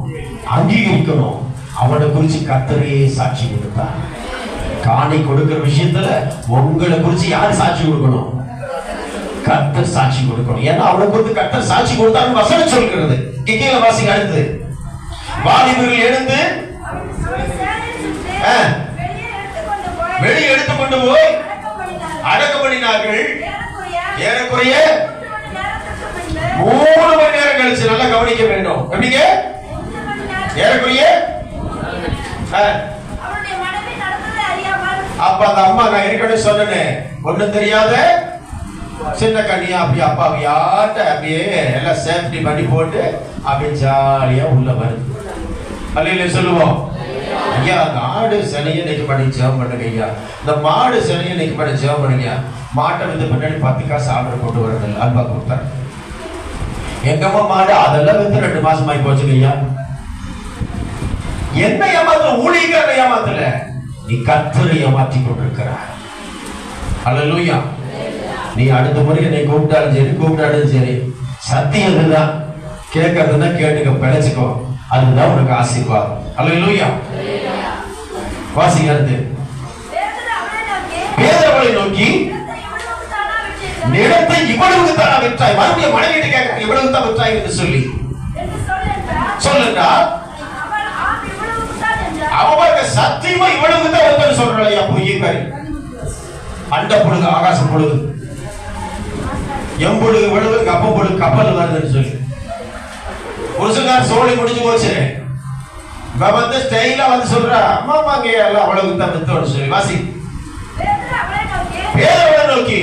A: அங்கீகரிக்கணும். அவனை குறிச்சு கர்த்தரே சாட்சி கொடுத்தார். காணி கொடுக்கிற விஷயத்துல உங்களை குறிச்சு யாரு சாட்சி கொடுக்கணும்? கர்த்தர் சாட்சி கொடுக்கணும். ஏன்னா அவனை குறித்து கர்த்தர் சாட்சி கொடுத்தான்னு வசனம் சொல்கிறது. கீழே வாசிங்க. அடுத்து வாலிபர்கள் எழுந்து வெளியே எடுத்துக்கொண்டு போய் அடக்கம் பண்ணினார்கள். ஏறக்குறைய 3 மணி நேரம் கழிச்சு, நல்லா கவனிக்க வேண்டும். எப்படிங்க? ஏறக்குறைய அப்ப அந்த அம்மா, நான் ஏற்கனவே சொன்னேன், ஒண்ணும் தெரியாத சின்ன கண்ணியா அப்படியே அப்பாவியாட்ட அப்படியே எல்லாம் சேஃப்டி பண்ணி போட்டு அப்படியே ஜாலியா உள்ள வருது. அல்ல சொல்லுவோம், ஐயா அந்த ஆடு சிலையை இன்னைக்கு பண்ணி ஜெபம் பண்ணுங்க ஐயா, இந்த மாடு சிலையை இன்னைக்கு பண்ணி ஜெபம் பண்ணுங்க. மாட்டை வந்து பின்னாடி 10 காசு ஆர்டர் போட்டு வருது, அல்வா கொடுத்தாரு. எங்கம்மா மாடு? அதெல்லாம் வந்து 2 மாசம் ஆகி போச்சுங்க ஐயா. என்ன ஏமாத்தல? ஊழியக்காரனை ஏமாத்தல, நீ கர்த்தரை ஏமாற்றி கொண்டிருக்கிறாய். அல்லேலூயா. நீ அடுத்த முறை என்னை கூப்பிட்டாலும் சரி கூப்பிட்டாலும் சரி, சத்தியம் இதுதான், கேட்கறதுன்னா கேட்டுக்க, பிழைச்சுக்கோ, அதுதான் உனக்கு ஆசீர்வாதம். அல்லேலூயா. வாசிங்க. அடுத்து பேதுருவை நோக்கி, நிலத்தை இவ்வளவுக்கு தானா விற்றாய்? மறுபடியும் மனைவிட்டு கேட்க, இவ்வளவு தான் விற்றாய் என்று சொல்லி சொல்லுங்க. அவருக்கு சத்தியமா இவ்வளவு தான் வந்து சொல்றாளையா? பொய்யக்காரி. அண்ட பொழுது ஆகாச பொழுது, எம்பொழுது விழுது, கப்ப பொழுது கப்பல் வருதுன்னு சொல்லி புருஷங்கார சோழி முடிஞ்சு போச்சு. இவ வந்து ஸ்டைலா வந்து சொல்றா, அம்மா அம்மாங்க எல்லாம் அவ்வளவு தான் வித்தோன்னு சொல்லி. வாசி. பேதுருவை நோக்கி,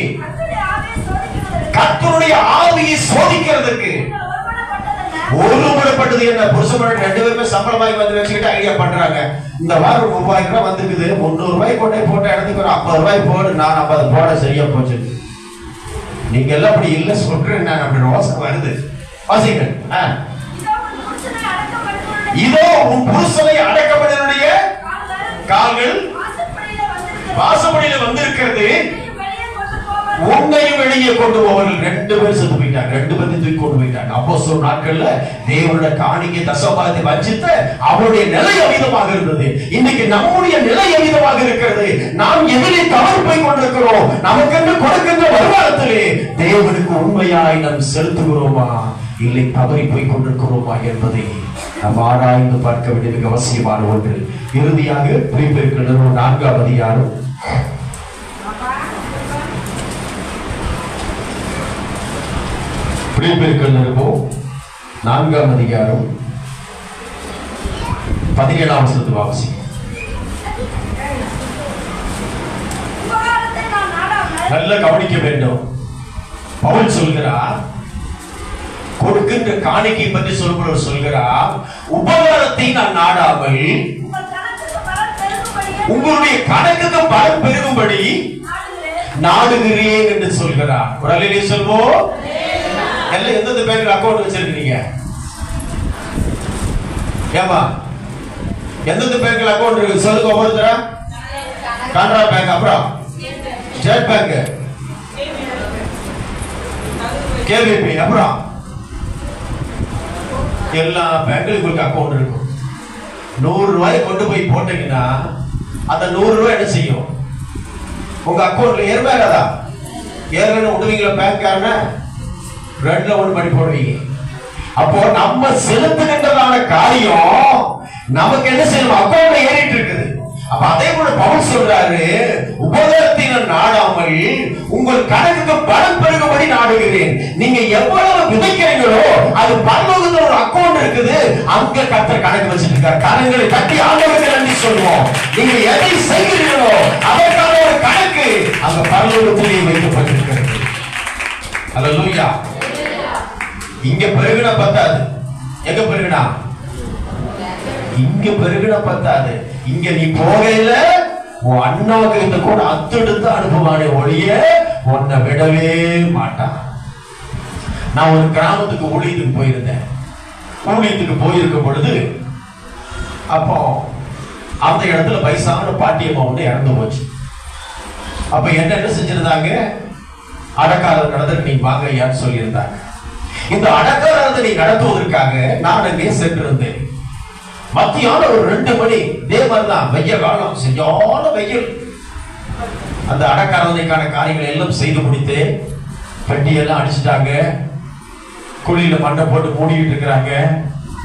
A: கர்த்தருடைய ஆவியை சோதிக்கிறதுக்கு ஒருமுறைப்பட்டது என்ன? புருஷன் 2 பேருமே சம்பளமாகி வந்து வச்சுக்கிட்டு ஐடியா பண்றாங்க. இந்த வாரம் 3000 ரூபாய் வந்துக்குது, 300 ரூபாய் கொண்டே போட்ட இடத்துக்கு ஒரு 50 ரூபாய் போடு, நான் 50 போட சரியா போச்சு. நீங்க எல்லாம் அப்படி இல்ல சொல்றேன், நான் அப்படி ரோசம் வருது. வாசிங்க. இதோ உன் புருஷனை அடக்கப்படுடைய கால்கள் வாசப்படியில வந்திருக்கிறது, உன்னையும் வெளியே கொண்டு போவர்கள். 2 பேர் செத்து போயிட்டாங்க, 2 பேர் தூக்கி கொண்டு போயிட்டாங்க. அப்போஸ்தலர் நாட்கள்ல தேவனுடைய காணிக்கை தசமபாகத்தை வஞ்சித்த அவருடைய நிலை அவிதமாக இருந்தது. இன்னைக்கு நம்முடைய நிலை அவிதமாக இருக்கிறது. நாம் எதிலே தவறு போய் கொண்டிருக்கிறோம்? நமக்கென்று கொடுக்கின்ற வருமானத்திலே தேவனுக்கு உண்மையாய் நாம் செலுத்துகிறோமா, இல்லை தவறி போய் கொண்டிருக்கிறோமா என்பதை நாம் ஆராய்ந்து பார்க்க வேண்டியது அவசியமான ஒன்று. இறுதியாக பிலிப்பியர் 4ஆம் அதிகாரம் 4ஆம் அதிகாரம் 17ஆம் வசனத்தை வாசி. நல்ல கவனிக்க வேண்டும். பவுல் சொல்கிறார், கொடுக்கின்ற காணிக்கை பற்றி சொல்கிறவர் சொல்கிறார், உபகாரத்தை நான் நாடாமல் உங்களுடைய கணக்குக்கு பலன் பெருகும்படி நாடுகிறேன் என்று சொல்கிறார். ஒரு அல்லேலூயா சொல்வோம். எல்லாம் எந்தெந்த பேங்க்ல அக்கௌண்ட் வச்சிருக்கீங்க? ஏமா எந்தெந்த பேங்க்ல அக்கௌண்ட் இருக்கு சொல்லுங்க ஒவ்வொருத்தரா. கனரா பேங்க், அப்புறம் ஸ்டேட் பேங்க், கேவிபி, அப்புறம் எல்லா பேங்க்லயும் உங்களுக்கு அக்கௌண்ட் இருக்கும். 100 ரூபாய் கொண்டு போய் போட்டீங்கன்னா அந்த 100 ரூபாய் என்ன செய்யும்? உங்க அக்கௌண்ட்ல ஏறுவாரா? ஏறணும் விடுவீங்களா? பேங்க்காரன ரெட்ல ஒன்று பண்ணி போடுவீங்க. அப்போ நம்ம செலுத்துகின்றதான காரியம் நமக்கு என்ன செய்யணும்? அக்கௌண்ட்ல ஏறிட்டு இருக்குது. அப்ப அதே போல பவுல் சொல்றாரு, உபகாரத்தை நான் நாடாமல் உங்கள் கணக்குக்கு பலன் பெருகும்படி நாடுகிறேன். நீங்க எவ்வளவு விதைக்கிறீங்களோ அது பரலோகத்துல ஒரு அக்கௌண்ட் இருக்குது, அங்க கர்த்தர் கணக்கு வச்சிட்டு இருக்கார். கரங்களை தட்டி ஆண்டவருக்கு நன்றி சொல்லுவோம். நீங்க எதை செய்கிறீர்களோ அதற்கான ஒரு கணக்கு அங்க பரலோகத்திலே வைக்கப்பட்டிருக்கிறது. அல்லேலூயா. இங்க பெருகினா பத்தாது. எங்க பெருகினா? இங்க பெருகினா பத்தாது. இங்க நீ போகையில உன் அண்ணாவுக்கு இந்த கூட அத்தெடுத்து அனுப்புவானே ஒழிய உன்னை விடவே மாட்டான். நான் ஒரு கிராமத்துக்கு ஊழியத்துக்கு போயிருந்தேன். ஊழியத்துக்கு போயிருக்கும் பொழுது அப்போ அந்த இடத்துல வயசான பாட்டியம்மா ஒண்ணு இறந்து போச்சு. அப்ப என்ன செஞ்சிருந்தாங்க, அடக்காரர் நடந்து நீங்க வாங்க ஐயான்னு சொல்லியிருந்தாங்க. இந்த அடக்காரத்தை நீ நடத்துவதற்காக நான் அங்கே சென்றிருந்தேன். மத்தியானம் ஒரு 2 மணி, இதே மாதிரிதான் வெய்ய காலம், சரியான வெயில். அந்த அடக்காரதைக்கான காரியங்களை எல்லாம் செய்து முடித்து பெட்டியெல்லாம் அடிச்சுட்டாங்க. குழியில மண்ணை போட்டு மூடிட்டு இருக்கிறாங்க.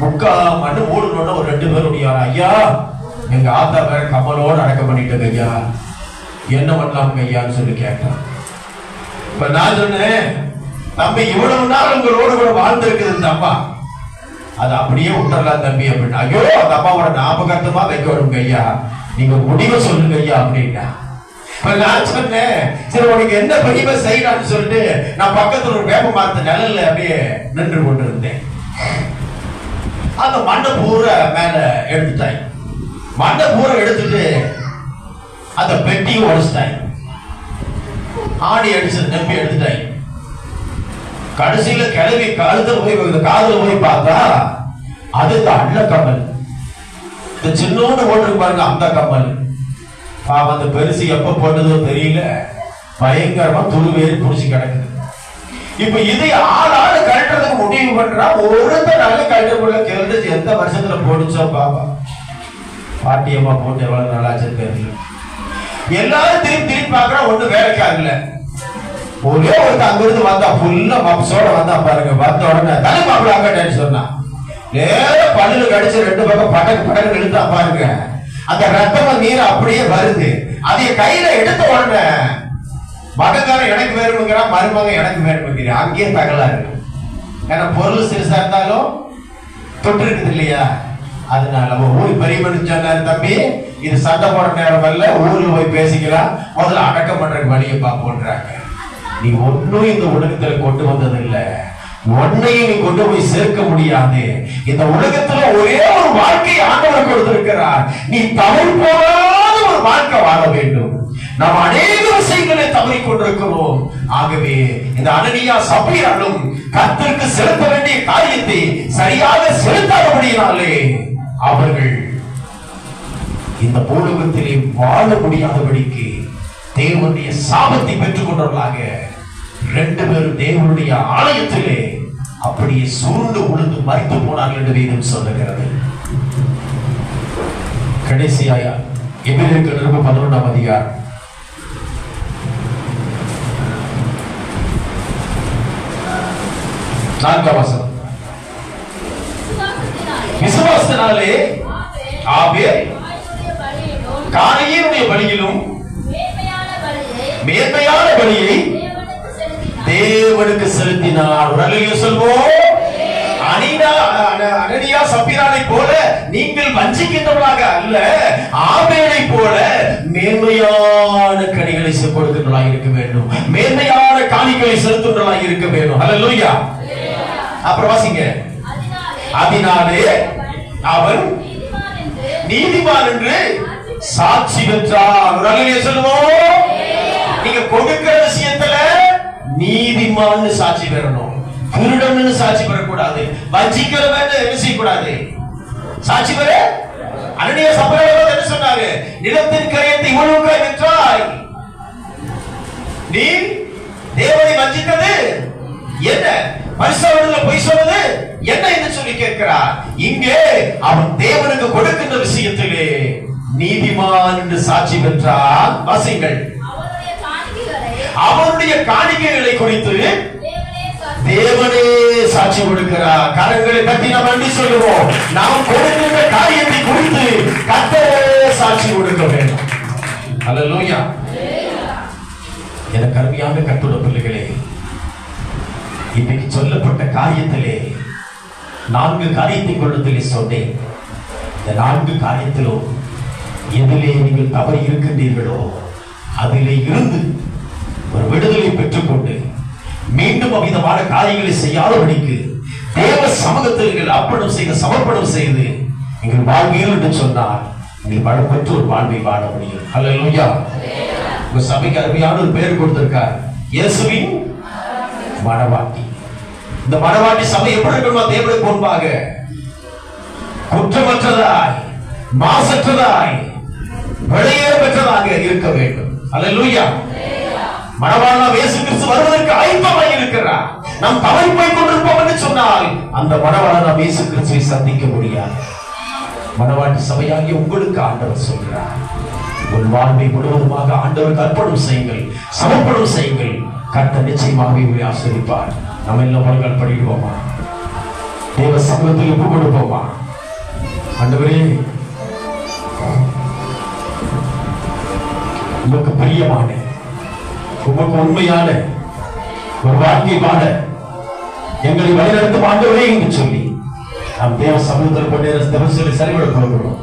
A: முக்கா மண்ணு மூடணும்னா ஒரு 2 பேர் முடியாது. ஐயா எங்க ஆத்தா வேற கமலோடு அடக்கம் பண்ணிட்டேங்க ஐயா, என்ன பண்ணலாமுங்க ஐயான்னு சொல்லி கேட்டேன். இப்ப நான் சொன்னேன், தம்பி இவ்வளவு நாள் உங்களோடு கூட வாழ்ந்திருக்குது இந்த அம்மா, அது அப்படியே விட்டுறலாம் தம்பி அப்படின்னு. ஐயோ அந்த அம்மாவோட ஞாபகார்த்தமா வைக்க விடுங்க ஐயா, நீங்க ஒரு முடிவை சொல்லுங்க ஐயா அப்படின்னா. நான் சொன்னேன், சரி உனக்கு என்ன பணிவை செய்யலாம்னு சொல்லிட்டு நான் பக்கத்துல ஒரு வேப்ப மரத்து நிழல்ல அப்படியே நின்று கொண்டு இருந்தேன். அந்த மண்ணை பூரா மேல எடுத்துட்டாங்க. மண்ணை பூரா எடுத்துட்டு அந்த பெட்டியும் உடைச்சிட்டாங்க. ஆடி அடிச்சது நம்பி எடுத்துட்டாங்க. கடைசியில கிளவி காதுல போய் பார்த்தா அது அள்ள கம்மல், இந்த சின்னோண்டு போட்டிருக்கு பாருங்க அந்த கம்மல். அந்த பெருசு எப்ப போட்டதோ தெரியல, பயங்கரமா துருவேறி புடிச்சு கிடக்குது. இப்ப இதை ஆளாடு கழட்டுறதுக்கு முடிவு பண்றா. ஒருத்தனால கழட்டுக்குள்ள கேள்வி எந்த வருஷத்துல போடுச்சோ பாப்பா. பாட்டியம்மா போட்டு எவ்வளவு நல்லாச்சுன்னு தெரியல. எல்லாரும் திருப்பி பாக்குறா, ஒண்ணு வேலைக்கு ஆகல. ஒரே ஒருத்தர் அங்கிருந்து வந்தா ஃபுல்லா மப்ஸோட வந்தா பாருங்க. வந்த உடனே தலை மாப்பிள்ள அங்கன்னு சொன்னா, நேர பல்லுல கடிச்சு 2 பக்கம் படக்கு இழுத்தா பாருங்க. அந்த ரத்தம் நீர் அப்படியே வருது. அதைய கையில எடுத்த உடனே மகங்காரன் எனக்கு வேணுங்கிறா, மருமகன் எனக்கு வேணுங்கிறா. அங்கேயே தகலா இருக்கு. ஏன்னா பொருள் சிறுசா இருந்தாலும் தொட்டு இருக்குது இல்லையா. அதனால நம்ம ஊர் பெரிய மனுஷன் சொன்னாரு, தம்பி இது சண்டை போட நேரம் அல்ல, ஊர்ல போய் பேசிக்கலாம், முதல்ல அடக்கம் பண்றதுக்கு வழியை பார்ப்போன்றாங்க. நீ ஒன்னும் இந்த உலகத்துல கொண்டு வந்தது இல்ல, ஒன்னையும் நீ கொண்டு போய் சேர்க்க முடியாது. இந்த உலகத்துல ஒரே ஒரு வாழ்க்கை ஆண்டவர் கொடுத்திருக்கிறார். நீ தவறு போகாத ஒரு வாழ்க்கை வாழ வேண்டும். நாம் அநேக விஷயங்களை தவறி கொண்டிருக்கிறோம். ஆகவே இந்த அனனியா சப்பீராலும் கர்த்தருக்கு செலுத்த வேண்டிய காரியத்தை சரியாக செலுத்தாதபடியினாலே அவர்கள் இந்த பூலோகத்திலே வாழ முடியாதபடிக்கு தேவனுடைய சாபத்தை பெற்றுக் கொண்டவர்களாக 2 பேரும் தேவனுடைய ஆலயத்திலே அப்படியே சுருண்டு உழுந்து மறித்து போனார்கள் என்று வேதம் சொல்லுகிறது. கடைசியாக எபிரேயருக்கு நிருபம் 11ஆம் அதிகாரம் 4ஆம் வசனம். விசுவாசத்தினாலே ஆபேல் காயீனுடைய பலியிலும் மேன்மையான பலியை தேவனுக்கு செலுத்தினார். அல்லேலூயா சொல்வோம். அனனியா சப்பீரானை போல நீங்கள் வஞ்சிக்கின்றவர்களாக அல்ல, ஆபேலை போல மேன்மையான கனிகளை கொடுக்கின்றவர்களாக இருக்க வேண்டும், மேன்மையான காணிக்கைகளை செலுத்துகின்றவர்களாக இருக்க வேண்டும். அல்லேலூயா. அப்புறம் வாசிங்க. அதனாலே அவன் நீதிமான் என்று சாட்சி பெற்றார். அல்லேலூயா சொல்வோம். நீங்க கொடுக்கிற விஷயத்துல நீதிமான் சாட்சி பெறணும், திருடன்னு சாட்சி பெறக்கூடாது, வஞ்சிக்கிறவன் என்ன செய்யக்கூடாது, சாட்சி பெற. அனனியா சப்பீராவை என்ன சொன்னாரு, நிலத்தின் கரையத்தை இவ்வளவு விற்றாய், நீ தேவனை வஞ்சித்தது என்ன, பரிசுத்தவான்களை பொய் சொன்னது என்ன என்று சொல்லி கேட்கிறார். இங்கே அவன் தேவனுக்கு கொடுக்கின்ற விஷயத்திலே நீதிமான் என்று சாட்சி பெற்றான். வாசிங்கள். அவருடைய காணிக்கைகளை குறித்து தேவனே சாட்சி கொடுக்கிறார். கரங்களை தட்டி நாம் நன்றி சொல்லுவோம். நாம் கொடுக்கின்ற காரியத்தை குறித்து கர்த்தரே சாட்சி கொடுக்க வேண்டும். அல்லேலூயா. எனக்கு அருமையான கர்த்தருடைய பிள்ளைகளே, இன்னைக்கு சொல்லப்பட்ட காரியத்திலே 4 காரியத்தை கொண்டதிலே சொன்னேன். இந்த 4 காரியத்திலும் எதிலே நீங்கள் தவறி இருக்கின்றீர்களோ அதிலே இருந்து ஒரு விடுதலை பெற்றுக்கொண்டு மீண்டும் அவ்விதமான காரியங்களை செய்யாதபடிக்கு தேவ சமூகத்தில் நீங்கள் அர்ப்பணம் செய்து சமர்ப்பணம் செய்து நீங்கள் வாழ்வீர்கள் என்று சொன்னால் நீங்கள் வளம் பெற்று ஒரு வாழ்வை வாழ முடியும். அல்லேலூயா. உங்க சபைக்கு அருமையான ஒரு பேர் கொடுத்திருக்கார், இயேசுவின் மணவாட்டி. இந்த மணவாட்டி சபை எப்படி இருக்கணுமா, தேவனுக்கு முன்பாக குற்றமற்றதாய் மாசற்றதாய் வெளியேற பெற்றதாக இருக்க வேண்டும். அல்லேலூயா. மணவாளனாம் இயேசு கிறிஸ்து வருவதற்கு ஆயத்தமாய் இருக்கிறார். நாம் தவறி போய் கொண்டிருப்போம் என்று சொன்னால் அந்த மணவாளனாம் இயேசு கிறிஸ்துவை சந்திக்க முடியாது. மணவாட்டி சபையாகிய உங்களுக்கு ஆண்டவர் சொல்கிறார், உன் வாழ்வை முழுவதுமாக ஆண்டவருக்கு அர்ப்பணம் செய்யுங்கள், சமர்ப்பணம் செய்யுங்கள். கர்த்தர் நிச்சயமாகவே உங்களை ஆசீர்வதிப்பார். நம்ம எல்லாம் வழிகள் படிடுவோமா? தேவ சமூகத்தில் ஒப்பு கொடுப்போமா? ஆண்டவரே, உமக்கு பிரியமான, உமக்கு உண்மையான ஒரு வாழ்க்கை வாழ எங்களை வழிநடத்தும் ஆண்டவரே என்று சொல்லி நாம் தேவ சமூகத்தில் கொண்டே சரிவிடப் போகிறோம்.